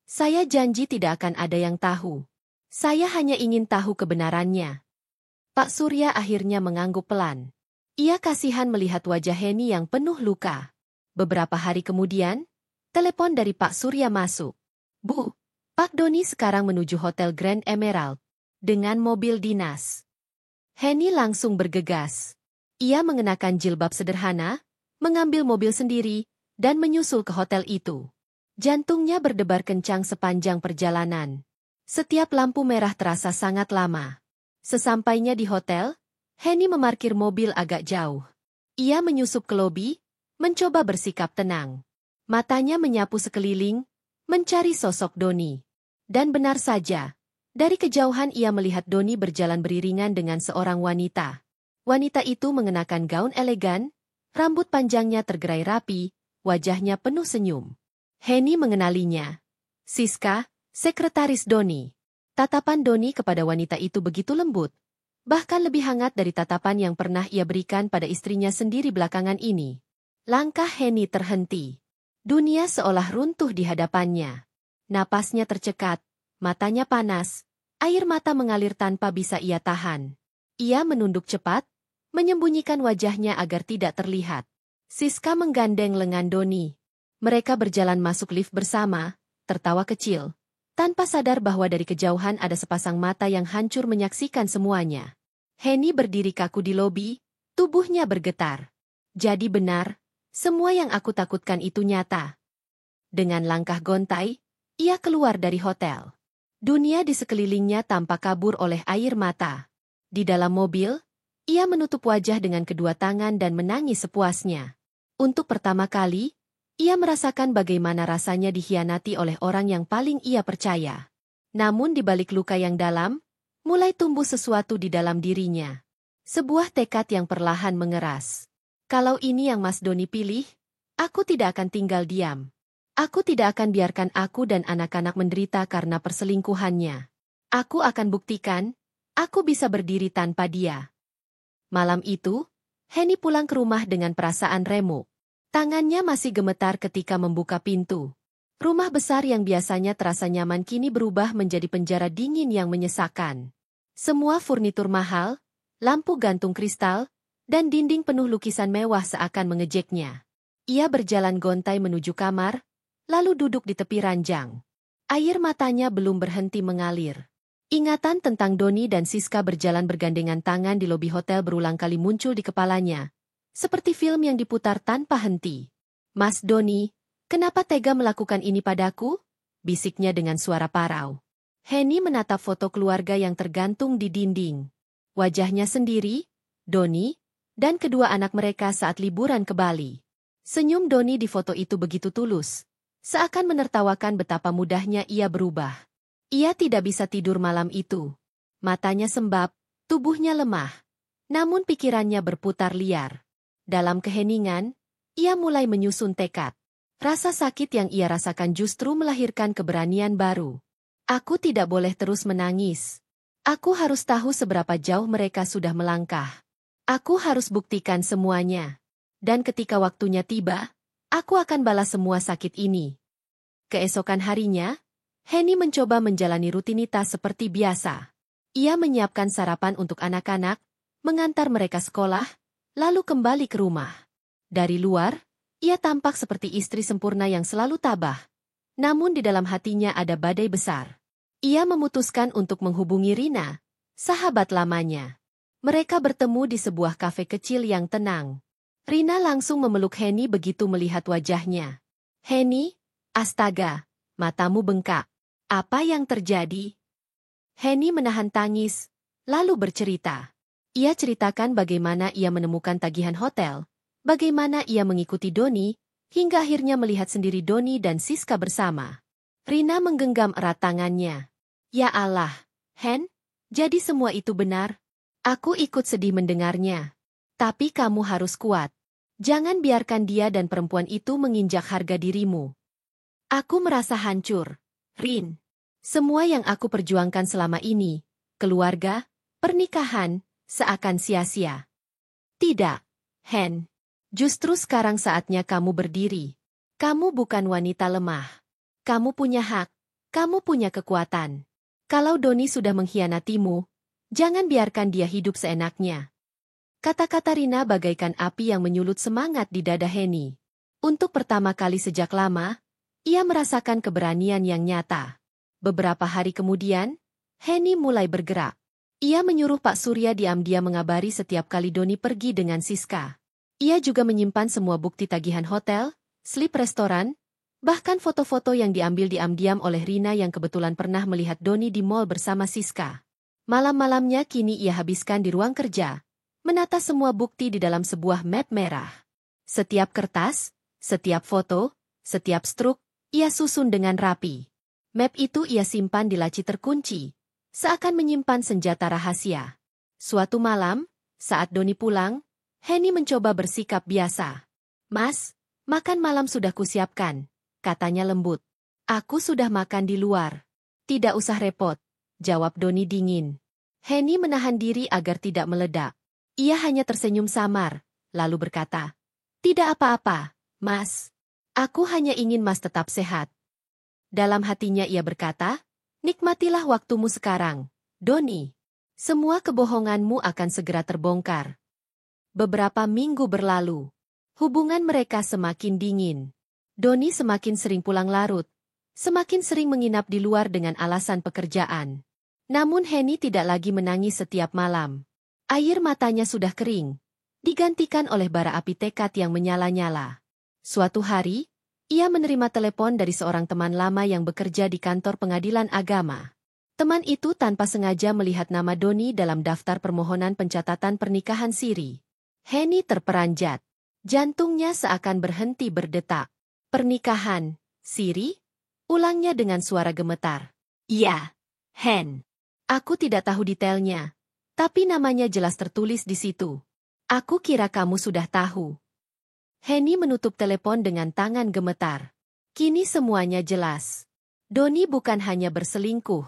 "Saya janji tidak akan ada yang tahu. Saya hanya ingin tahu kebenarannya." Pak Surya akhirnya mengangguk pelan. Ia kasihan melihat wajah Henny yang penuh luka. Beberapa hari kemudian, telepon dari Pak Surya masuk. "Bu, Pak Doni sekarang menuju Hotel Grand Emerald dengan mobil dinas." Henny langsung bergegas. Ia mengenakan jilbab sederhana, mengambil mobil sendiri, dan menyusul ke hotel itu. Jantungnya berdebar kencang sepanjang perjalanan. Setiap lampu merah terasa sangat lama. Sesampainya di hotel, Henny memarkir mobil agak jauh. Ia menyusup ke lobi, mencoba bersikap tenang. Matanya menyapu sekeliling, mencari sosok Doni. Dan benar saja, dari kejauhan ia melihat Doni berjalan beriringan dengan seorang wanita. Wanita itu mengenakan gaun elegan, rambut panjangnya tergerai rapi, wajahnya penuh senyum. Henny mengenalinya. Siska, sekretaris Doni. Tatapan Doni kepada wanita itu begitu lembut, bahkan lebih hangat dari tatapan yang pernah ia berikan pada istrinya sendiri belakangan ini. Langkah Henny terhenti. Dunia seolah runtuh di hadapannya. Napasnya tercekat, matanya panas, air mata mengalir tanpa bisa ia tahan. Ia menunduk cepat, menyembunyikan wajahnya agar tidak terlihat. Siska menggandeng lengan Doni. Mereka berjalan masuk lift bersama, tertawa kecil, tanpa sadar bahwa dari kejauhan ada sepasang mata yang hancur menyaksikan semuanya. Henny berdiri kaku di lobi, tubuhnya bergetar. Jadi benar, semua yang aku takutkan itu nyata. Dengan langkah gontai, ia keluar dari hotel. Dunia di sekelilingnya tampak kabur oleh air mata. Di dalam mobil, ia menutup wajah dengan kedua tangan dan menangis sepuasnya. Untuk pertama kali, ia merasakan bagaimana rasanya dikhianati oleh orang yang paling ia percaya. Namun di balik luka yang dalam, mulai tumbuh sesuatu di dalam dirinya. Sebuah tekad yang perlahan mengeras. Kalau ini yang Mas Doni pilih, aku tidak akan tinggal diam. Aku tidak akan biarkan aku dan anak-anak menderita karena perselingkuhannya. Aku akan buktikan, aku bisa berdiri tanpa dia. Malam itu, Henny pulang ke rumah dengan perasaan remuk. Tangannya masih gemetar ketika membuka pintu. Rumah besar yang biasanya terasa nyaman kini berubah menjadi penjara dingin yang menyesakkan. Semua furnitur mahal, lampu gantung kristal, dan dinding penuh lukisan mewah seakan mengejeknya. Ia berjalan gontai menuju kamar, lalu duduk di tepi ranjang. Air matanya belum berhenti mengalir. Ingatan tentang Doni dan Siska berjalan bergandengan tangan di lobi hotel berulang kali muncul di kepalanya. Seperti film yang diputar tanpa henti. "Mas Doni, kenapa tega melakukan ini padaku?" bisiknya dengan suara parau. Henny menatap foto keluarga yang tergantung di dinding. Wajahnya sendiri, Doni, dan kedua anak mereka saat liburan ke Bali. Senyum Doni di foto itu begitu tulus, seakan menertawakan betapa mudahnya ia berubah. Ia tidak bisa tidur malam itu. Matanya sembab, tubuhnya lemah. Namun pikirannya berputar liar. Dalam keheningan, ia mulai menyusun tekad. Rasa sakit yang ia rasakan justru melahirkan keberanian baru. Aku tidak boleh terus menangis. Aku harus tahu seberapa jauh mereka sudah melangkah. Aku harus buktikan semuanya. Dan ketika waktunya tiba, aku akan balas semua sakit ini. Keesokan harinya, Henny mencoba menjalani rutinitas seperti biasa. Ia menyiapkan sarapan untuk anak-anak, mengantar mereka sekolah, lalu kembali ke rumah. Dari luar, ia tampak seperti istri sempurna yang selalu tabah. Namun di dalam hatinya ada badai besar. Ia memutuskan untuk menghubungi Rina, sahabat lamanya. Mereka bertemu di sebuah kafe kecil yang tenang. Rina langsung memeluk Henny begitu melihat wajahnya. Henny, astaga, matamu bengkak. Apa yang terjadi? Henny menahan tangis, lalu bercerita. Ia ceritakan bagaimana ia menemukan tagihan hotel, bagaimana ia mengikuti Doni, hingga akhirnya melihat sendiri Doni dan Siska bersama. Rina menggenggam erat tangannya. Ya Allah, Hen, jadi semua itu benar? Aku ikut sedih mendengarnya. Tapi kamu harus kuat. Jangan biarkan dia dan perempuan itu menginjak harga dirimu. Aku merasa hancur, Rin. Semua yang aku perjuangkan selama ini, keluarga, pernikahan, seakan sia-sia. Tidak, Hen. Justru sekarang saatnya kamu berdiri. Kamu bukan wanita lemah. Kamu punya hak. Kamu punya kekuatan. Kalau Doni sudah mengkhianatimu, jangan biarkan dia hidup seenaknya. Kata-kata Rina bagaikan api yang menyulut semangat di dada Henny. Untuk pertama kali sejak lama, ia merasakan keberanian yang nyata. Beberapa hari kemudian, Henny mulai bergerak. Ia menyuruh Pak Surya diam-diam mengabari setiap kali Doni pergi dengan Siska. Ia juga menyimpan semua bukti tagihan hotel, slip restoran, bahkan foto-foto yang diambil diam-diam oleh Rina yang kebetulan pernah melihat Doni di mall bersama Siska. Malam-malamnya kini ia habiskan di ruang kerja, menata semua bukti di dalam sebuah map merah. Setiap kertas, setiap foto, setiap struk, ia susun dengan rapi. Map itu ia simpan di laci terkunci, seakan menyimpan senjata rahasia. Suatu malam, saat Doni pulang, Henny mencoba bersikap biasa. Mas, makan malam sudah kusiapkan, katanya lembut. Aku sudah makan di luar. Tidak usah repot, jawab Doni dingin. Henny menahan diri agar tidak meledak. Ia hanya tersenyum samar, lalu berkata, tidak apa-apa, Mas. Aku hanya ingin Mas tetap sehat. Dalam hatinya ia berkata, nikmatilah waktumu sekarang, Doni. Semua kebohonganmu akan segera terbongkar. Beberapa minggu berlalu. Hubungan mereka semakin dingin. Doni semakin sering pulang larut, semakin sering menginap di luar dengan alasan pekerjaan. Namun Henny tidak lagi menangis setiap malam. Air matanya sudah kering, digantikan oleh bara api tekad yang menyala-nyala. Suatu hari, ia menerima telepon dari seorang teman lama yang bekerja di kantor pengadilan agama. Teman itu tanpa sengaja melihat nama Doni dalam daftar permohonan pencatatan pernikahan siri. Henny terperanjat. Jantungnya seakan berhenti berdetak. Pernikahan, siri? Ulangnya dengan suara gemetar. Iya, Hen. Aku tidak tahu detailnya, tapi namanya jelas tertulis di situ. Aku kira kamu sudah tahu. Henny menutup telepon dengan tangan gemetar. Kini semuanya jelas. Doni bukan hanya berselingkuh.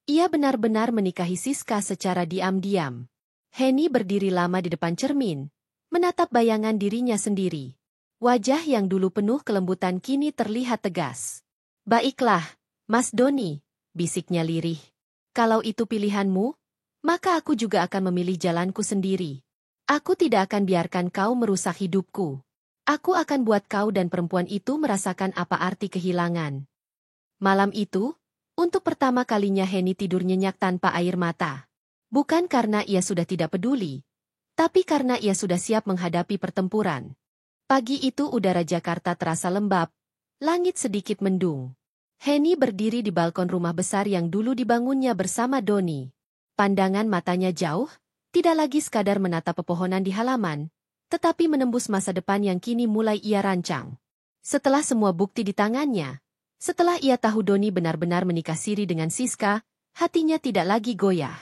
Ia benar-benar menikahi Siska secara diam-diam. Henny berdiri lama di depan cermin, menatap bayangan dirinya sendiri. Wajah yang dulu penuh kelembutan kini terlihat tegas. Baiklah, Mas Doni, bisiknya lirih. Kalau itu pilihanmu, maka aku juga akan memilih jalanku sendiri. Aku tidak akan biarkan kau merusak hidupku. Aku akan buat kau dan perempuan itu merasakan apa arti kehilangan. Malam itu, untuk pertama kalinya Henny tidur nyenyak tanpa air mata. Bukan karena ia sudah tidak peduli, tapi karena ia sudah siap menghadapi pertempuran. Pagi itu udara Jakarta terasa lembab, langit sedikit mendung. Henny berdiri di balkon rumah besar yang dulu dibangunnya bersama Doni. Pandangan matanya jauh, tidak lagi sekadar menatap pepohonan di halaman, tetapi menembus masa depan yang kini mulai ia rancang. Setelah semua bukti di tangannya, setelah ia tahu Doni benar-benar menikah siri dengan Siska, hatinya tidak lagi goyah.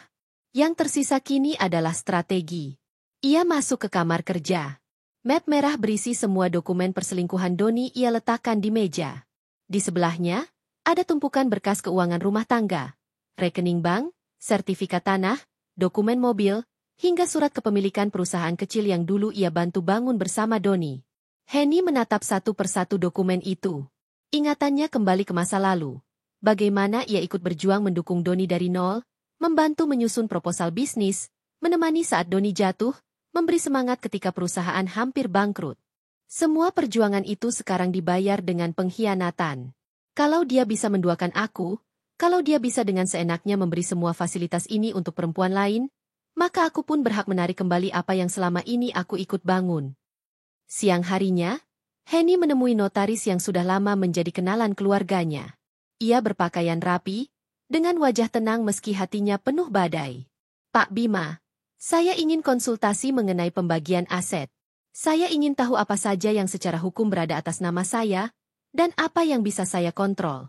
Yang tersisa kini adalah strategi. Ia masuk ke kamar kerja. Map merah berisi semua dokumen perselingkuhan Doni ia letakkan di meja. Di sebelahnya, ada tumpukan berkas keuangan rumah tangga, rekening bank, sertifikat tanah, dokumen mobil, hingga surat kepemilikan perusahaan kecil yang dulu ia bantu bangun bersama Doni. Henny menatap satu persatu dokumen itu. Ingatannya kembali ke masa lalu. Bagaimana ia ikut berjuang mendukung Doni dari nol, membantu menyusun proposal bisnis, menemani saat Doni jatuh, memberi semangat ketika perusahaan hampir bangkrut. Semua perjuangan itu sekarang dibayar dengan pengkhianatan. Kalau dia bisa menduakan aku, kalau dia bisa dengan seenaknya memberi semua fasilitas ini untuk perempuan lain, maka aku pun berhak menarik kembali apa yang selama ini aku ikut bangun. Siang harinya, Henny menemui notaris yang sudah lama menjadi kenalan keluarganya. Ia berpakaian rapi, dengan wajah tenang meski hatinya penuh badai. Pak Bima, saya ingin konsultasi mengenai pembagian aset. Saya ingin tahu apa saja yang secara hukum berada atas nama saya, dan apa yang bisa saya kontrol.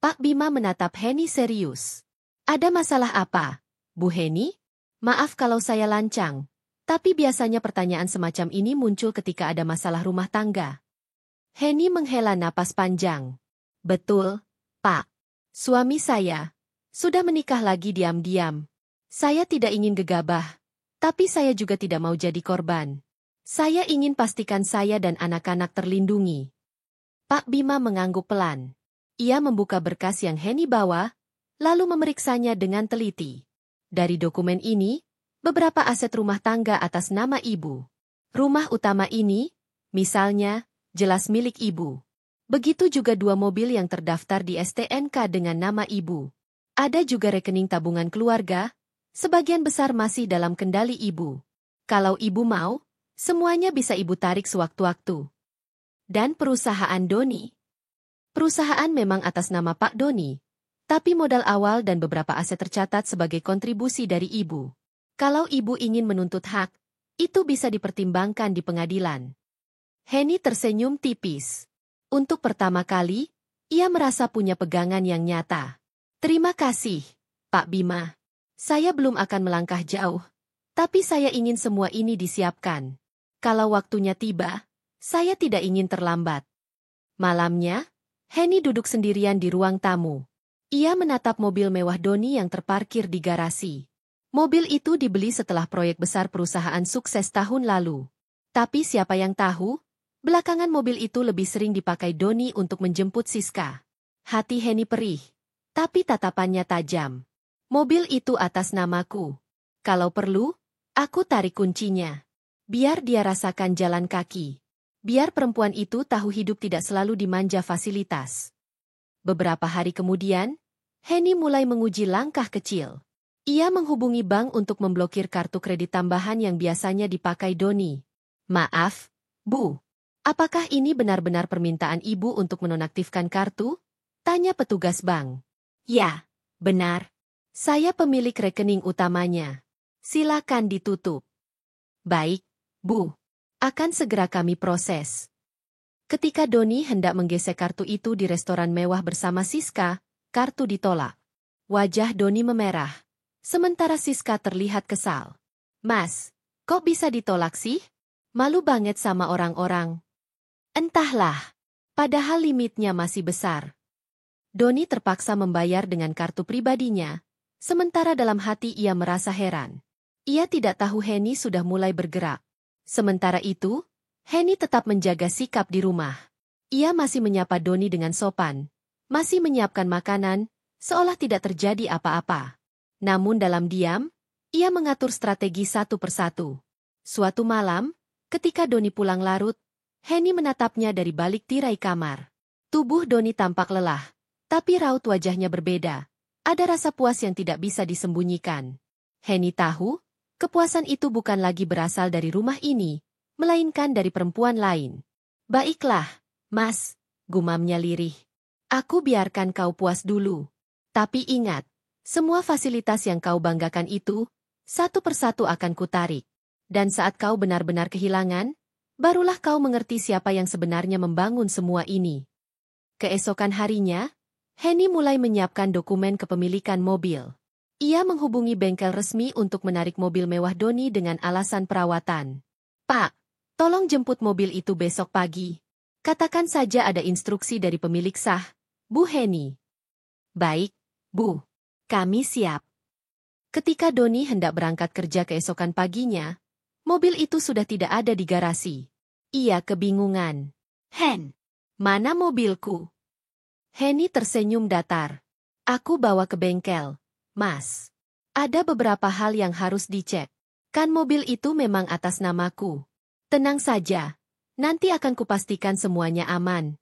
Pak Bima menatap Henny serius. Ada masalah apa, Bu Henny? Maaf kalau saya lancang, tapi biasanya pertanyaan semacam ini muncul ketika ada masalah rumah tangga. Henny menghela napas panjang. Betul, Pak. Suami saya sudah menikah lagi diam-diam. Saya tidak ingin gegabah, tapi saya juga tidak mau jadi korban. Saya ingin pastikan saya dan anak-anak terlindungi. Pak Bima mengangguk pelan. Ia membuka berkas yang Henny bawa, lalu memeriksanya dengan teliti. Dari dokumen ini, beberapa aset rumah tangga atas nama ibu. Rumah utama ini, misalnya, jelas milik ibu. Begitu juga 2 mobil yang terdaftar di STNK dengan nama ibu. Ada juga rekening tabungan keluarga, sebagian besar masih dalam kendali ibu. Kalau ibu mau, semuanya bisa ibu tarik sewaktu-waktu. Dan perusahaan Doni. Perusahaan memang atas nama Pak Doni, tapi modal awal dan beberapa aset tercatat sebagai kontribusi dari ibu. Kalau ibu ingin menuntut hak, itu bisa dipertimbangkan di pengadilan. Henny tersenyum tipis. Untuk pertama kali, ia merasa punya pegangan yang nyata. Terima kasih, Pak Bima. Saya belum akan melangkah jauh, tapi saya ingin semua ini disiapkan. Kalau waktunya tiba, saya tidak ingin terlambat. Malamnya, Henny duduk sendirian di ruang tamu. Ia menatap mobil mewah Doni yang terparkir di garasi. Mobil itu dibeli setelah proyek besar perusahaan sukses tahun lalu. Tapi siapa yang tahu, belakangan mobil itu lebih sering dipakai Doni untuk menjemput Siska. Hati Henny perih, tapi tatapannya tajam. Mobil itu atas namaku. Kalau perlu, aku tarik kuncinya. Biar dia rasakan jalan kaki. Biar perempuan itu tahu hidup tidak selalu dimanja fasilitas. Beberapa hari kemudian, Henny mulai menguji langkah kecil. Ia menghubungi bank untuk memblokir kartu kredit tambahan yang biasanya dipakai Doni. Maaf, Bu. Apakah ini benar-benar permintaan Ibu untuk menonaktifkan kartu? Tanya petugas bank. Ya, benar. Saya pemilik rekening utamanya. Silakan ditutup. Baik, Bu. Akan segera kami proses. Ketika Doni hendak menggesek kartu itu di restoran mewah bersama Siska, kartu ditolak. Wajah Doni memerah. Sementara Siska terlihat kesal. Mas, kok bisa ditolak sih? Malu banget sama orang-orang. Entahlah. Padahal limitnya masih besar. Doni terpaksa membayar dengan kartu pribadinya. Sementara dalam hati ia merasa heran. Ia tidak tahu Henny sudah mulai bergerak. Sementara itu, Henny tetap menjaga sikap di rumah. Ia masih menyapa Doni dengan sopan. Masih menyiapkan makanan, seolah tidak terjadi apa-apa. Namun dalam diam, ia mengatur strategi satu persatu. Suatu malam, ketika Doni pulang larut, Henny menatapnya dari balik tirai kamar. Tubuh Doni tampak lelah, tapi raut wajahnya berbeda. Ada rasa puas yang tidak bisa disembunyikan. Henny tahu, kepuasan itu bukan lagi berasal dari rumah ini, melainkan dari perempuan lain. Baiklah, Mas, gumamnya lirih. Aku biarkan kau puas dulu. Tapi ingat, semua fasilitas yang kau banggakan itu, satu persatu akan kutarik. Dan saat kau benar-benar kehilangan, barulah kau mengerti siapa yang sebenarnya membangun semua ini. Keesokan harinya, Henny mulai menyiapkan dokumen kepemilikan mobil. Ia menghubungi bengkel resmi untuk menarik mobil mewah Doni dengan alasan perawatan. Pak, Tolong jemput mobil itu besok pagi. Katakan saja ada instruksi dari pemilik sah, Bu Heni. Baik, Bu. Kami siap. Ketika Doni hendak berangkat kerja keesokan paginya, mobil itu sudah tidak ada di garasi. Ia kebingungan. Hen, mana mobilku? Heni tersenyum datar. Aku bawa ke bengkel, Mas. Ada beberapa hal yang harus dicek. Kan mobil itu memang atas namaku. Tenang saja, nanti akan kupastikan semuanya aman.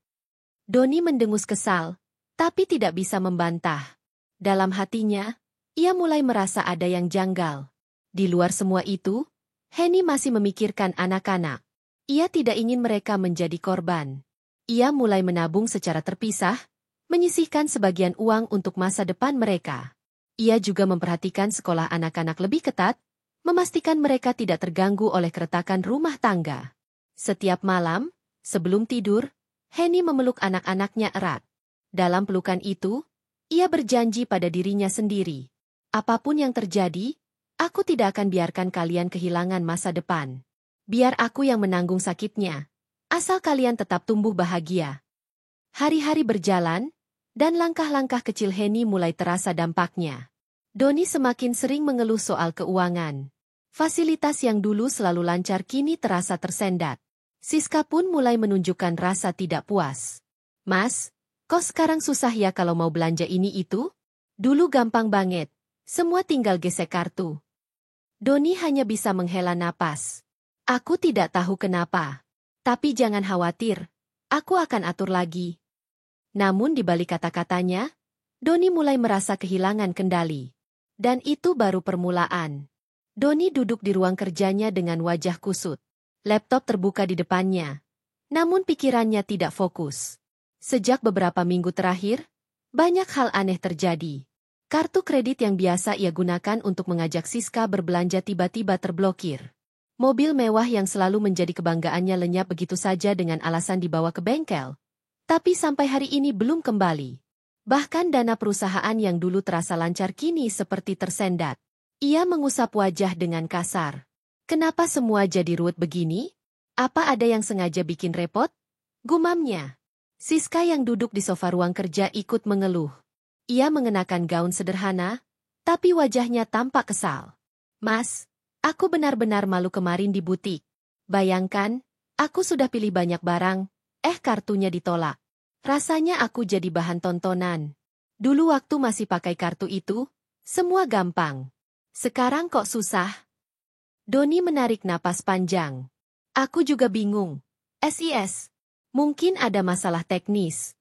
Doni mendengus kesal, tapi tidak bisa membantah. Dalam hatinya, ia mulai merasa ada yang janggal. Di luar semua itu, Heni masih memikirkan anak-anak. Ia tidak ingin mereka menjadi korban. Ia mulai menabung secara terpisah, menyisihkan sebagian uang untuk masa depan mereka. Ia juga memperhatikan sekolah anak-anak lebih ketat, memastikan mereka tidak terganggu oleh keretakan rumah tangga. Setiap malam, sebelum tidur, Heni memeluk anak-anaknya erat. Dalam pelukan itu, ia berjanji pada dirinya sendiri. Apapun yang terjadi, aku tidak akan biarkan kalian kehilangan masa depan. Biar aku yang menanggung sakitnya, asal kalian tetap tumbuh bahagia. Hari-hari berjalan, dan langkah-langkah kecil Heni mulai terasa dampaknya. Doni semakin sering mengeluh soal keuangan. Fasilitas yang dulu selalu lancar kini terasa tersendat. Siska pun mulai menunjukkan rasa tidak puas. Mas, kok sekarang susah ya kalau mau belanja ini itu? Dulu gampang banget, semua tinggal gesek kartu. Doni hanya bisa menghela napas. Aku tidak tahu kenapa. Tapi jangan khawatir, aku akan atur lagi. Namun di balik kata-katanya, Doni mulai merasa kehilangan kendali. Dan itu baru permulaan. Doni duduk di ruang kerjanya dengan wajah kusut. Laptop terbuka di depannya. Namun pikirannya tidak fokus. Sejak beberapa minggu terakhir, banyak hal aneh terjadi. Kartu kredit yang biasa ia gunakan untuk mengajak Siska berbelanja tiba-tiba terblokir. Mobil mewah yang selalu menjadi kebanggaannya lenyap begitu saja dengan alasan dibawa ke bengkel. Tapi sampai hari ini belum kembali. Bahkan dana perusahaan yang dulu terasa lancar kini seperti tersendat. Ia mengusap wajah dengan kasar. Kenapa semua jadi ruwet begini? Apa ada yang sengaja bikin repot? Gumamnya. Siska yang duduk di sofa ruang kerja ikut mengeluh. Ia mengenakan gaun sederhana, tapi wajahnya tampak kesal. Mas, aku benar-benar malu kemarin di butik. Bayangkan, aku sudah pilih banyak barang, kartunya ditolak. Rasanya aku jadi bahan tontonan. Dulu waktu masih pakai kartu itu, semua gampang. Sekarang kok susah? Doni menarik napas panjang. Aku juga bingung. SIS. Mungkin ada masalah teknis.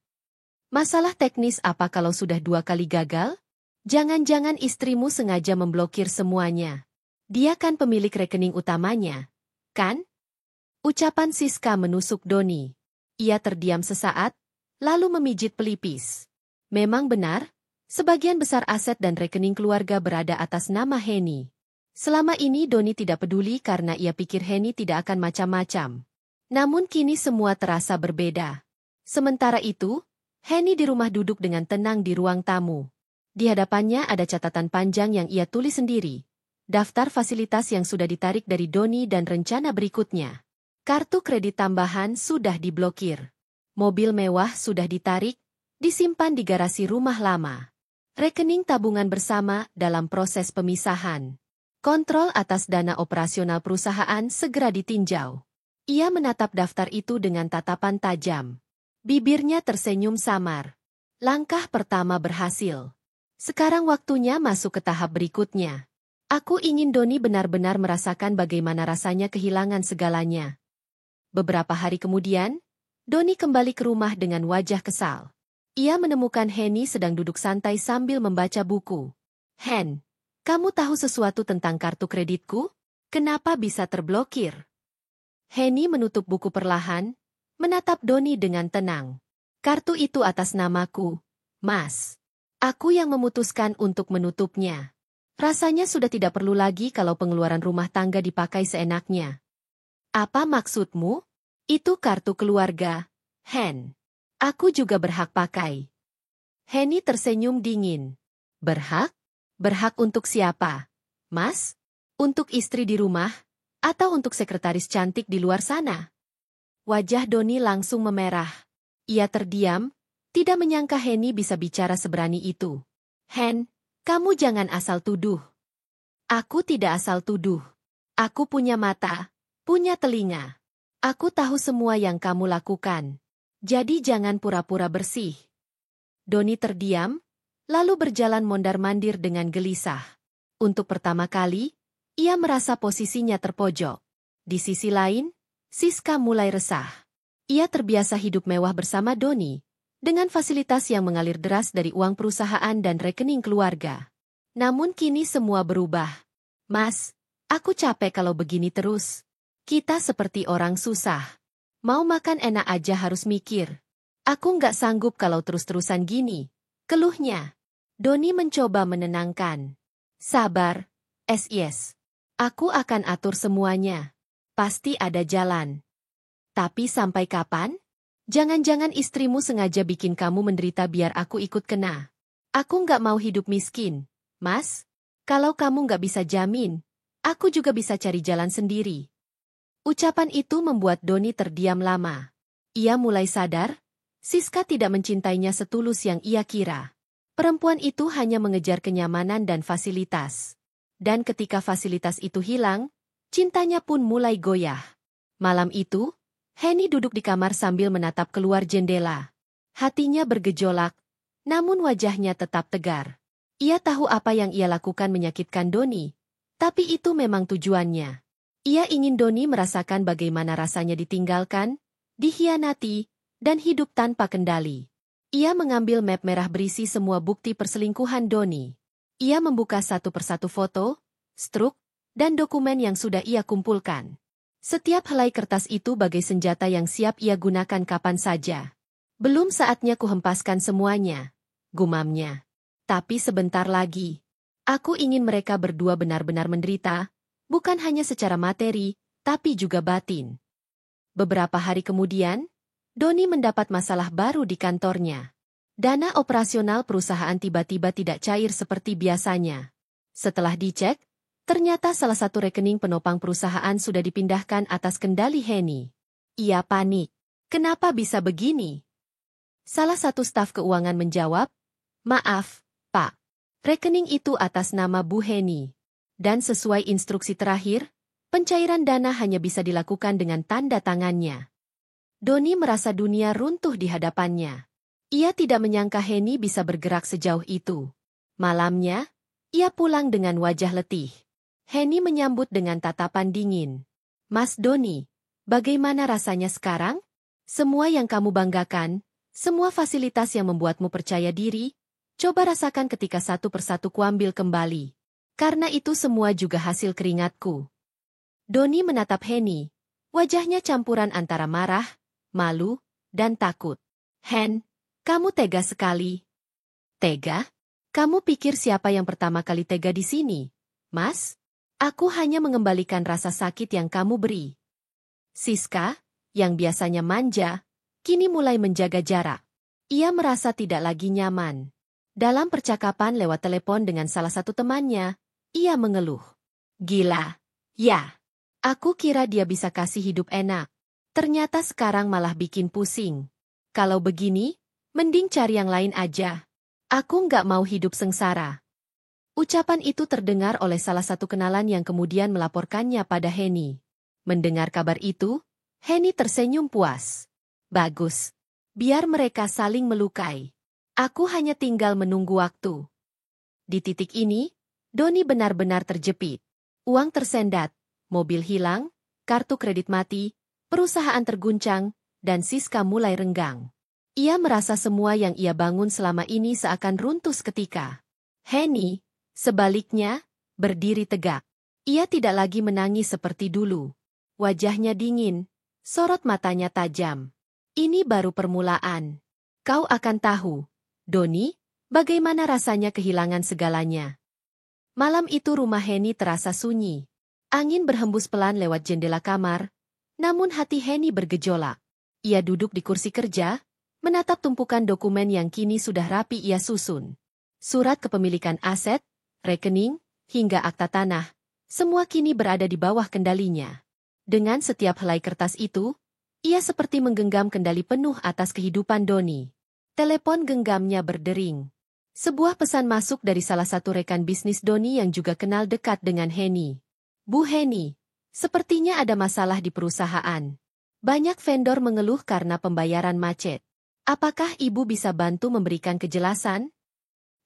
Masalah teknis apa kalau sudah 2 kali gagal? Jangan-jangan istrimu sengaja memblokir semuanya. Dia kan pemilik rekening utamanya, kan? Ucapan Siska menusuk Doni. Ia terdiam sesaat, lalu memijit pelipis. Memang benar, sebagian besar aset dan rekening keluarga berada atas nama Heni. Selama ini Doni tidak peduli karena ia pikir Heni tidak akan macam-macam. Namun kini semua terasa berbeda. Sementara itu, Heni di rumah duduk dengan tenang di ruang tamu. Di hadapannya ada catatan panjang yang ia tulis sendiri. Daftar fasilitas yang sudah ditarik dari Doni dan rencana berikutnya. Kartu kredit tambahan sudah diblokir. Mobil mewah sudah ditarik, disimpan di garasi rumah lama. Rekening tabungan bersama dalam proses pemisahan. Kontrol atas dana operasional perusahaan segera ditinjau. Ia menatap daftar itu dengan tatapan tajam. Bibirnya tersenyum samar. Langkah pertama berhasil. Sekarang waktunya masuk ke tahap berikutnya. Aku ingin Doni benar-benar merasakan bagaimana rasanya kehilangan segalanya. Beberapa hari kemudian, Doni kembali ke rumah dengan wajah kesal. Ia menemukan Heni sedang duduk santai sambil membaca buku. Hen, kamu tahu sesuatu tentang kartu kreditku? Kenapa bisa terblokir? Heni menutup buku perlahan, menatap Doni dengan tenang. Kartu itu atas namaku, Mas. Aku yang memutuskan untuk menutupnya. Rasanya sudah tidak perlu lagi kalau pengeluaran rumah tangga dipakai seenaknya. Apa maksudmu? Itu kartu keluarga, Hen. Aku juga berhak pakai. Heni tersenyum dingin. Berhak? Berhak untuk siapa? Mas? Untuk istri di rumah? Atau untuk sekretaris cantik di luar sana? Wajah Doni langsung memerah. Ia terdiam, tidak menyangka Henny bisa bicara seberani itu. Hen, kamu jangan asal tuduh. Aku tidak asal tuduh. Aku punya mata, punya telinga. Aku tahu semua yang kamu lakukan. Jadi jangan pura-pura bersih. Doni terdiam, lalu berjalan mondar-mandir dengan gelisah. Untuk pertama kali, ia merasa posisinya terpojok. Di sisi lain, Siska mulai resah. Ia terbiasa hidup mewah bersama Doni, dengan fasilitas yang mengalir deras dari uang perusahaan dan rekening keluarga. Namun kini semua berubah. Mas, aku capek kalau begini terus. Kita seperti orang susah. Mau makan enak aja harus mikir. Aku nggak sanggup kalau terus-terusan gini. Keluhnya. Doni mencoba menenangkan. Sabar, yes. Aku akan atur semuanya. Pasti ada jalan. Tapi sampai kapan? Jangan-jangan istrimu sengaja bikin kamu menderita biar aku ikut kena. Aku nggak mau hidup miskin, Mas. Kalau kamu nggak bisa jamin, aku juga bisa cari jalan sendiri. Ucapan itu membuat Doni terdiam lama. Ia mulai sadar, Siska tidak mencintainya setulus yang ia kira. Perempuan itu hanya mengejar kenyamanan dan fasilitas. Dan ketika fasilitas itu hilang, cintanya pun mulai goyah. Malam itu, Henny duduk di kamar sambil menatap keluar jendela. Hatinya bergejolak, namun wajahnya tetap tegar. Ia tahu apa yang ia lakukan menyakitkan Doni, tapi itu memang tujuannya. Ia ingin Doni merasakan bagaimana rasanya ditinggalkan, dikhianati, dan hidup tanpa kendali. Ia mengambil map merah berisi semua bukti perselingkuhan Doni. Ia membuka satu persatu foto, struk, dan dokumen yang sudah ia kumpulkan. Setiap helai kertas itu bagai senjata yang siap ia gunakan kapan saja. Belum saatnya kuhempaskan semuanya, gumamnya. Tapi sebentar lagi. Aku ingin mereka berdua benar-benar menderita, bukan hanya secara materi, tapi juga batin. Beberapa hari kemudian, Doni mendapat masalah baru di kantornya. Dana operasional perusahaan tiba-tiba tidak cair seperti biasanya. Setelah dicek, ternyata salah satu rekening penopang perusahaan sudah dipindahkan atas kendali Henny. Ia panik. Kenapa bisa begini? Salah satu staf keuangan menjawab, "Maaf, Pak. Rekening itu atas nama Bu Henny. Dan sesuai instruksi terakhir, pencairan dana hanya bisa dilakukan dengan tanda tangannya." Doni merasa dunia runtuh di hadapannya. Ia tidak menyangka Henny bisa bergerak sejauh itu. Malamnya, ia pulang dengan wajah letih. Henny menyambut dengan tatapan dingin. "Mas Doni, bagaimana rasanya sekarang? Semua yang kamu banggakan, semua fasilitas yang membuatmu percaya diri, coba rasakan ketika satu persatu kuambil kembali. Karena itu semua juga hasil keringatku." Doni menatap Henny. Wajahnya campuran antara marah, malu, dan takut. "Hen, kamu tega sekali." "Tega? Kamu pikir siapa yang pertama kali tega di sini, Mas? Aku hanya mengembalikan rasa sakit yang kamu beri." Siska, yang biasanya manja, kini mulai menjaga jarak. Ia merasa tidak lagi nyaman. Dalam percakapan lewat telepon dengan salah satu temannya, ia mengeluh. "Gila, ya. Aku kira dia bisa kasih hidup enak. Ternyata sekarang malah bikin pusing. Kalau begini, mending cari yang lain aja. Aku nggak mau hidup sengsara." Ucapan itu terdengar oleh salah satu kenalan yang kemudian melaporkannya pada Henny. Mendengar kabar itu, Henny tersenyum puas. "Bagus. Biar mereka saling melukai. Aku hanya tinggal menunggu waktu." Di titik ini, Doni benar-benar terjepit. Uang tersendat, mobil hilang, kartu kredit mati, perusahaan terguncang, dan Siska mulai renggang. Ia merasa semua yang ia bangun selama ini seakan runtuh seketika. Henny, sebaliknya, berdiri tegak. Ia tidak lagi menangis seperti dulu. Wajahnya dingin, sorot matanya tajam. "Ini baru permulaan. Kau akan tahu, Doni, bagaimana rasanya kehilangan segalanya." Malam itu rumah Henny terasa sunyi. Angin berhembus pelan lewat jendela kamar, namun hati Henny bergejolak. Ia duduk di kursi kerja, menatap tumpukan dokumen yang kini sudah rapi ia susun. Surat kepemilikan aset, rekening, hingga akta tanah, Semua kini berada di bawah kendalinya. Dengan setiap helai kertas itu, ia seperti menggenggam kendali penuh atas kehidupan Doni. Telepon genggamnya berdering. Sebuah pesan masuk dari salah satu rekan bisnis Doni yang juga kenal dekat dengan Henny. Bu Henny, sepertinya ada masalah di perusahaan. Banyak vendor mengeluh karena pembayaran macet. Apakah ibu bisa bantu memberikan kejelasan?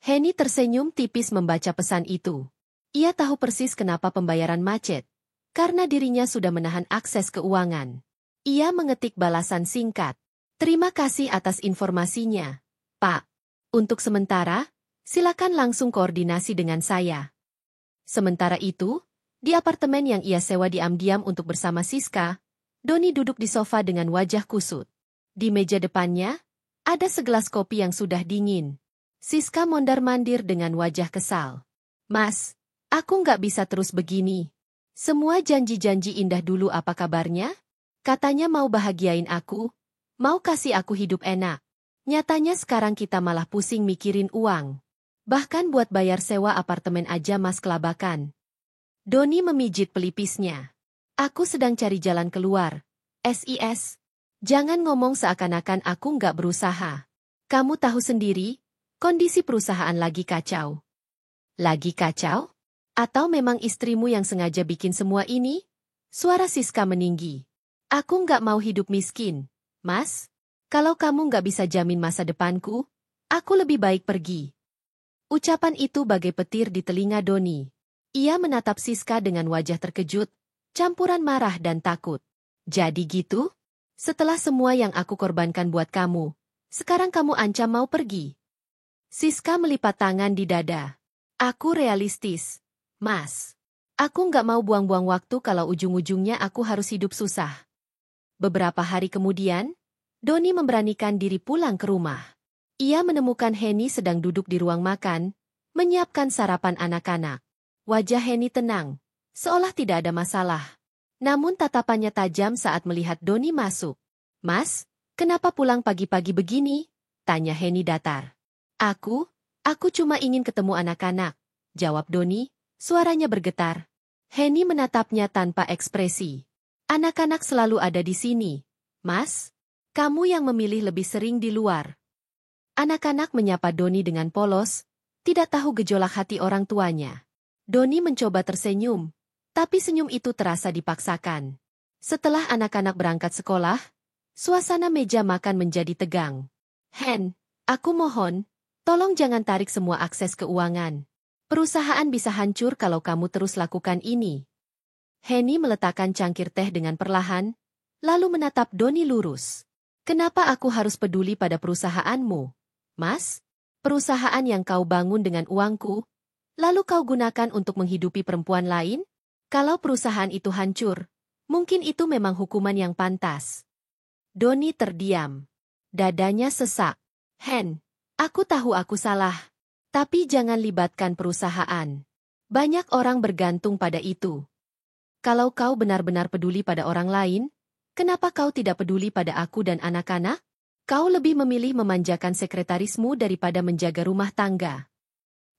Henny tersenyum tipis membaca pesan itu. Ia tahu persis kenapa pembayaran macet. Karena dirinya sudah menahan akses keuangan. Ia mengetik balasan singkat. Terima kasih atas informasinya, Pak. Untuk sementara, silakan langsung koordinasi dengan saya. Sementara itu, di apartemen yang ia sewa diam-diam untuk bersama Siska, Doni duduk di sofa dengan wajah kusut. Di meja depannya, ada segelas kopi yang sudah dingin. Siska mondar-mandir dengan wajah kesal. Mas, aku nggak bisa terus begini. Semua janji-janji indah dulu apa kabarnya? Katanya mau bahagiain aku, mau kasih aku hidup enak. Nyatanya sekarang kita malah pusing mikirin uang. Bahkan buat bayar sewa apartemen aja mas kelabakan. Doni memijit pelipisnya. Aku sedang cari jalan keluar. SIS. Jangan ngomong seakan-akan aku nggak berusaha. Kamu tahu sendiri, kondisi perusahaan lagi kacau. Lagi kacau? Atau memang istrimu yang sengaja bikin semua ini? Suara Siska meninggi. Aku nggak mau hidup miskin, Mas. Kalau kamu nggak bisa jamin masa depanku, aku lebih baik pergi. Ucapan itu bagai petir di telinga Doni. Ia menatap Siska dengan wajah terkejut, campuran marah dan takut. Jadi gitu? Setelah semua yang aku korbankan buat kamu, sekarang kamu ancam mau pergi? Siska melipat tangan di dada. Aku realistis. Mas, aku nggak mau buang-buang waktu kalau ujung-ujungnya aku harus hidup susah. Beberapa hari kemudian, Doni memberanikan diri pulang ke rumah. Ia menemukan Henny sedang duduk di ruang makan, menyiapkan sarapan anak-anak. Wajah Henny tenang, seolah tidak ada masalah. Namun tatapannya tajam saat melihat Doni masuk. Mas, kenapa pulang pagi-pagi begini? Tanya Henny datar. Aku cuma ingin ketemu anak-anak, jawab Doni. Suaranya bergetar. Henny menatapnya tanpa ekspresi. Anak-anak selalu ada di sini. Mas, kamu yang memilih lebih sering di luar. Anak-anak menyapa Doni dengan polos, tidak tahu gejolak hati orang tuanya. Doni mencoba tersenyum, tapi senyum itu terasa dipaksakan. Setelah anak-anak berangkat sekolah, suasana meja makan menjadi tegang. Hen, aku mohon, tolong jangan tarik semua akses keuangan. Perusahaan bisa hancur kalau kamu terus lakukan ini. Henny meletakkan cangkir teh dengan perlahan, lalu menatap Doni lurus. Kenapa aku harus peduli pada perusahaanmu? Mas, perusahaan yang kau bangun dengan uangku, lalu kau gunakan untuk menghidupi perempuan lain? Kalau perusahaan itu hancur, mungkin itu memang hukuman yang pantas. Doni terdiam. Dadanya sesak. Hen, aku tahu aku salah. Tapi jangan libatkan perusahaan. Banyak orang bergantung pada itu. Kalau kau benar-benar peduli pada orang lain, kenapa kau tidak peduli pada aku dan anak-anak? Kau lebih memilih memanjakan sekretarismu daripada menjaga rumah tangga.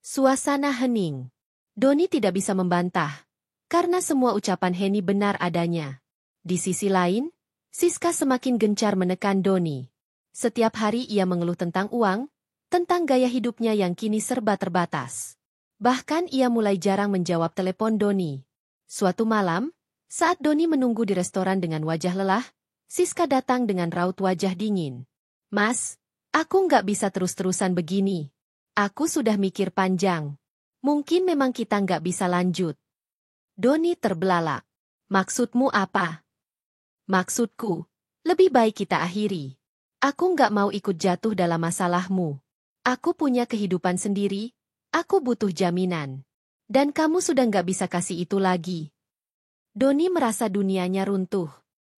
Suasana hening. Doni tidak bisa membantah, karena semua ucapan Henny benar adanya. Di sisi lain, Siska semakin gencar menekan Doni. Setiap hari ia mengeluh tentang uang, tentang gaya hidupnya yang kini serba terbatas. Bahkan ia mulai jarang menjawab telepon Doni. Suatu malam, saat Doni menunggu di restoran dengan wajah lelah, Siska datang dengan raut wajah dingin. Mas, aku nggak bisa terus-terusan begini. Aku sudah mikir panjang. Mungkin memang kita nggak bisa lanjut. Doni terbelalak. Maksudmu apa? Maksudku, lebih baik kita akhiri. Aku nggak mau ikut jatuh dalam masalahmu. Aku punya kehidupan sendiri, aku butuh jaminan. Dan kamu sudah nggak bisa kasih itu lagi. Doni merasa dunianya runtuh.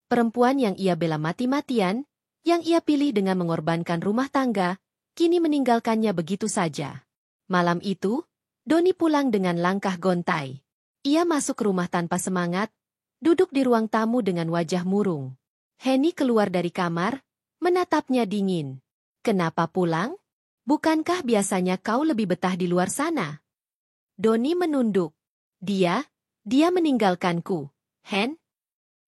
Perempuan yang ia bela mati-matian, yang ia pilih dengan mengorbankan rumah tangga, kini meninggalkannya begitu saja. Malam itu, Doni pulang dengan langkah gontai. Ia masuk rumah tanpa semangat, duduk di ruang tamu dengan wajah murung. Henny keluar dari kamar, menatapnya dingin. Kenapa pulang? Bukankah biasanya kau lebih betah di luar sana? Doni menunduk. Dia Dia meninggalkanku.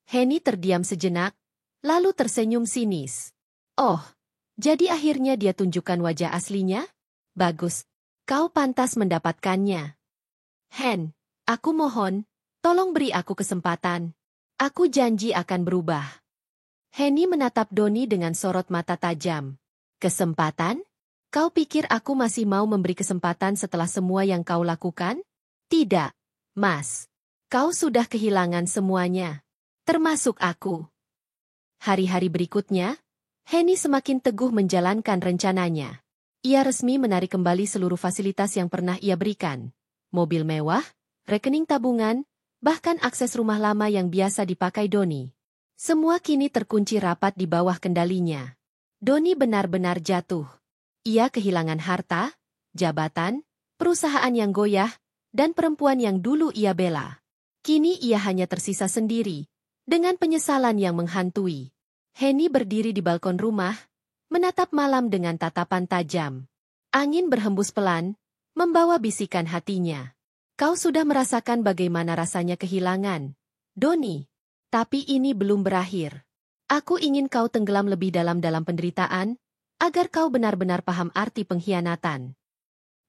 Henny terdiam sejenak, lalu tersenyum sinis. Oh, jadi akhirnya dia tunjukkan wajah aslinya? Bagus, kau pantas mendapatkannya. Aku mohon, tolong beri aku kesempatan. Aku janji akan berubah. Henny menatap Doni dengan sorot mata tajam. Kesempatan? Kau pikir aku masih mau memberi kesempatan setelah semua yang kau lakukan? Tidak, Mas. Kau sudah kehilangan semuanya. Termasuk aku. Hari-hari berikutnya, Henny semakin teguh menjalankan rencananya. Ia resmi menarik kembali seluruh fasilitas yang pernah ia berikan. Mobil mewah, rekening tabungan, bahkan akses rumah lama yang biasa dipakai Doni. Semua kini terkunci rapat di bawah kendalinya. Doni benar-benar jatuh. Ia kehilangan harta, jabatan, perusahaan yang goyah, dan perempuan yang dulu ia bela. Kini ia hanya tersisa sendiri, dengan penyesalan yang menghantui. Henny berdiri di balkon rumah, menatap malam dengan tatapan tajam. Angin berhembus pelan, membawa bisikan hatinya. Kau sudah merasakan bagaimana rasanya kehilangan, Doni. Tapi ini belum berakhir. Aku ingin kau tenggelam lebih dalam penderitaan, agar kau benar-benar paham arti pengkhianatan.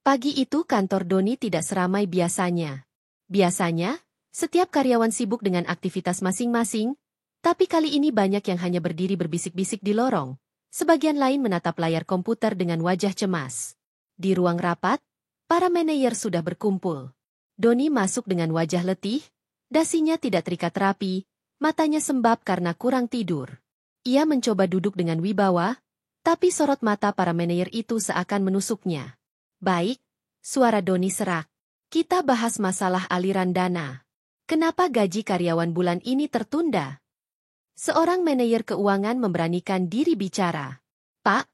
Pagi itu kantor Doni tidak seramai biasanya. Biasanya, setiap karyawan sibuk dengan aktivitas masing-masing, tapi kali ini banyak yang hanya berdiri berbisik-bisik di lorong. Sebagian lain menatap layar komputer dengan wajah cemas. Di ruang rapat, para manajer sudah berkumpul. Doni masuk dengan wajah letih, dasinya tidak terikat rapi, matanya sembab karena kurang tidur. Ia mencoba duduk dengan wibawa, tapi sorot mata para manajer itu seakan menusuknya. Baik, suara Doni serak. Kita bahas masalah aliran dana. Kenapa gaji karyawan bulan ini tertunda? Seorang manajer keuangan memberanikan diri bicara. Pak,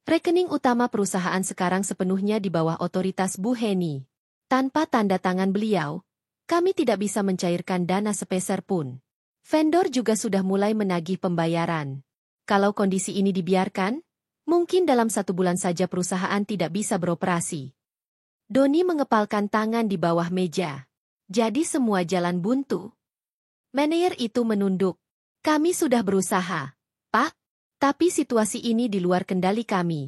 rekening utama perusahaan sekarang sepenuhnya di bawah otoritas Bu Henny. Tanpa tanda tangan beliau, kami tidak bisa mencairkan dana sepeser pun. Vendor juga sudah mulai menagih pembayaran. Kalau kondisi ini dibiarkan, mungkin dalam 1 bulan saja perusahaan tidak bisa beroperasi. Doni mengepalkan tangan di bawah meja. Jadi semua jalan buntu. Manajer itu menunduk. Kami sudah berusaha, Pak, tapi situasi ini di luar kendali kami.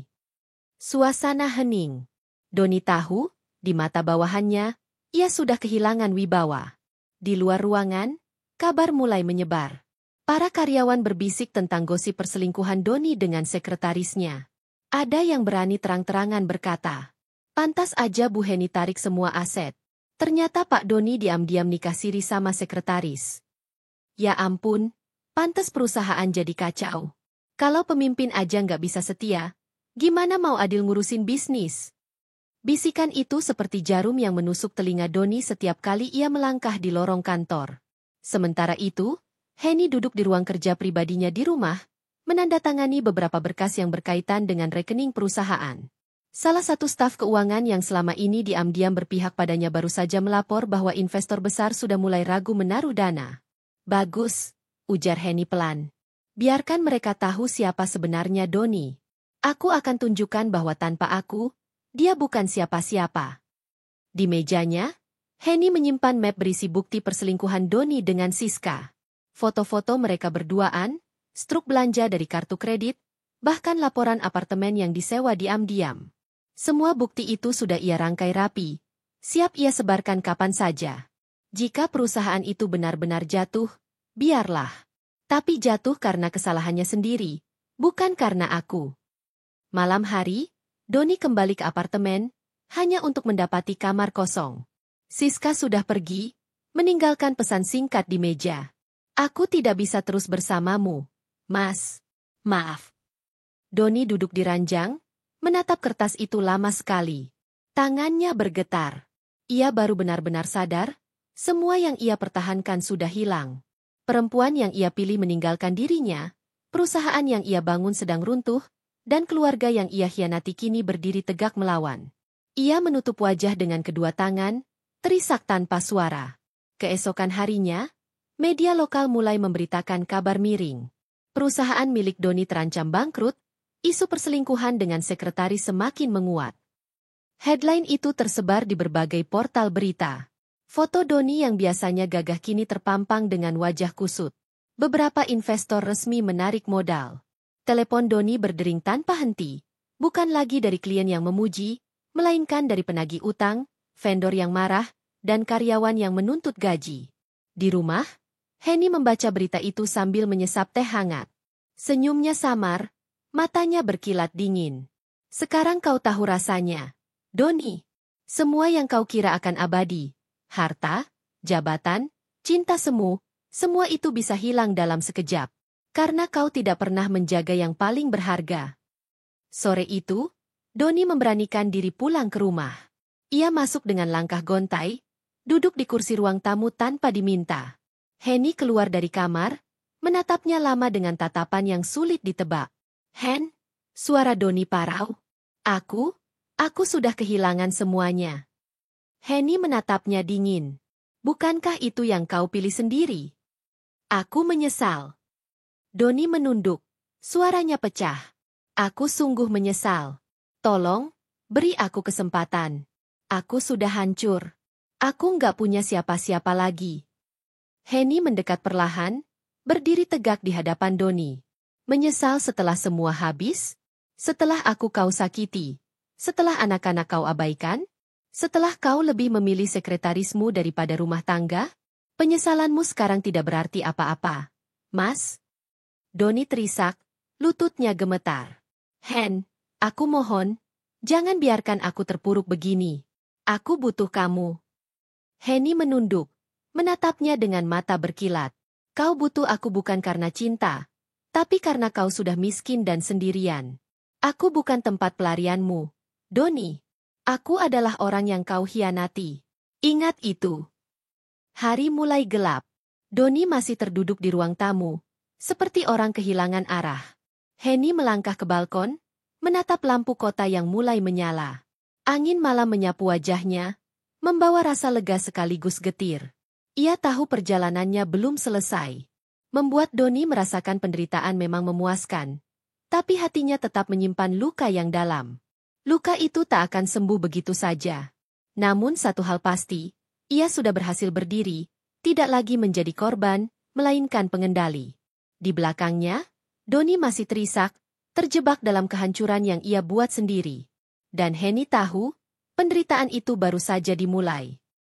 Suasana hening. Doni tahu, di mata bawahannya, ia sudah kehilangan wibawa. Di luar ruangan, kabar mulai menyebar. Para karyawan berbisik tentang gosip perselingkuhan Doni dengan sekretarisnya. Ada yang berani terang-terangan berkata, pantas aja Bu Henny tarik semua aset. Ternyata Pak Doni diam-diam nikah siri sama sekretaris. Ya ampun, pantas perusahaan jadi kacau. Kalau pemimpin aja nggak bisa setia, gimana mau adil ngurusin bisnis? Bisikan itu seperti jarum yang menusuk telinga Doni setiap kali ia melangkah di lorong kantor. Sementara itu, Henny duduk di ruang kerja pribadinya di rumah, menandatangani beberapa berkas yang berkaitan dengan rekening perusahaan. Salah satu staf keuangan yang selama ini diam-diam berpihak padanya baru saja melapor bahwa investor besar sudah mulai ragu menaruh dana. Bagus, ujar Henny pelan. Biarkan mereka tahu siapa sebenarnya Doni. Aku akan tunjukkan bahwa tanpa aku, dia bukan siapa-siapa. Di mejanya, Henny menyimpan map berisi bukti perselingkuhan Doni dengan Siska. Foto-foto mereka berduaan, struk belanja dari kartu kredit, bahkan laporan apartemen yang disewa diam-diam. Semua bukti itu sudah ia rangkai rapi, siap ia sebarkan kapan saja. Jika perusahaan itu benar-benar jatuh, biarlah. Tapi jatuh karena kesalahannya sendiri, bukan karena aku. Malam hari, Doni kembali ke apartemen, hanya untuk mendapati kamar kosong. Siska sudah pergi, meninggalkan pesan singkat di meja. Aku tidak bisa terus bersamamu, Mas. Maaf. Doni duduk di ranjang, menatap kertas itu lama sekali. Tangannya bergetar. Ia baru benar-benar sadar, semua yang ia pertahankan sudah hilang. Perempuan yang ia pilih meninggalkan dirinya, perusahaan yang ia bangun sedang runtuh, dan keluarga yang ia khianati kini berdiri tegak melawan. Ia menutup wajah dengan kedua tangan, terisak tanpa suara. Keesokan harinya, media lokal mulai memberitakan kabar miring. Perusahaan milik Doni terancam bangkrut, isu perselingkuhan dengan sekretaris semakin menguat. Headline itu tersebar di berbagai portal berita. Foto Doni yang biasanya gagah kini terpampang dengan wajah kusut. Beberapa investor resmi menarik modal. Telepon Doni berdering tanpa henti. Bukan lagi dari klien yang memuji, melainkan dari penagih utang, vendor yang marah, dan karyawan yang menuntut gaji. Di rumah, Henny membaca berita itu sambil menyesap teh hangat. Senyumnya samar, matanya berkilat dingin. Sekarang kau tahu rasanya, Doni. Semua yang kau kira akan abadi, harta, jabatan, cinta semu, semua itu bisa hilang dalam sekejap. Karena kau tidak pernah menjaga yang paling berharga. Sore itu, Doni memberanikan diri pulang ke rumah. Ia masuk dengan langkah gontai, duduk di kursi ruang tamu tanpa diminta. Henny keluar dari kamar, menatapnya lama dengan tatapan yang sulit ditebak. Hen, suara Doni parau. Aku sudah kehilangan semuanya. Henny menatapnya dingin. Bukankah itu yang kau pilih sendiri? Aku menyesal. Doni menunduk. Suaranya pecah. Aku sungguh menyesal. Tolong, beri aku kesempatan. Aku sudah hancur. Aku nggak punya siapa-siapa lagi. Henny mendekat perlahan, berdiri tegak di hadapan Doni. Menyesal setelah semua habis? Setelah aku kau sakiti? Setelah anak-anak kau abaikan? Setelah kau lebih memilih sekretarismu daripada rumah tangga? Penyesalanmu sekarang tidak berarti apa-apa, Mas? Doni terisak, lututnya gemetar. Hen, aku mohon, jangan biarkan aku terpuruk begini. Aku butuh kamu. Henny menunduk, menatapnya dengan mata berkilat. Kau butuh aku bukan karena cinta, tapi karena kau sudah miskin dan sendirian. Aku bukan tempat pelarianmu, Doni. Aku adalah orang yang kau hianati. Ingat itu. Hari mulai gelap. Doni masih terduduk di ruang tamu, seperti orang kehilangan arah. Henny melangkah ke balkon, menatap lampu kota yang mulai menyala. Angin malam menyapu wajahnya, membawa rasa lega sekaligus getir. Ia tahu perjalanannya belum selesai. Membuat Doni merasakan penderitaan memang memuaskan, tapi hatinya tetap menyimpan luka yang dalam. Luka itu tak akan sembuh begitu saja. Namun satu hal pasti, ia sudah berhasil berdiri, tidak lagi menjadi korban, melainkan pengendali. Di belakangnya, Doni masih terisak, terjebak dalam kehancuran yang ia buat sendiri. Dan Henny tahu, penderitaan itu baru saja dimulai.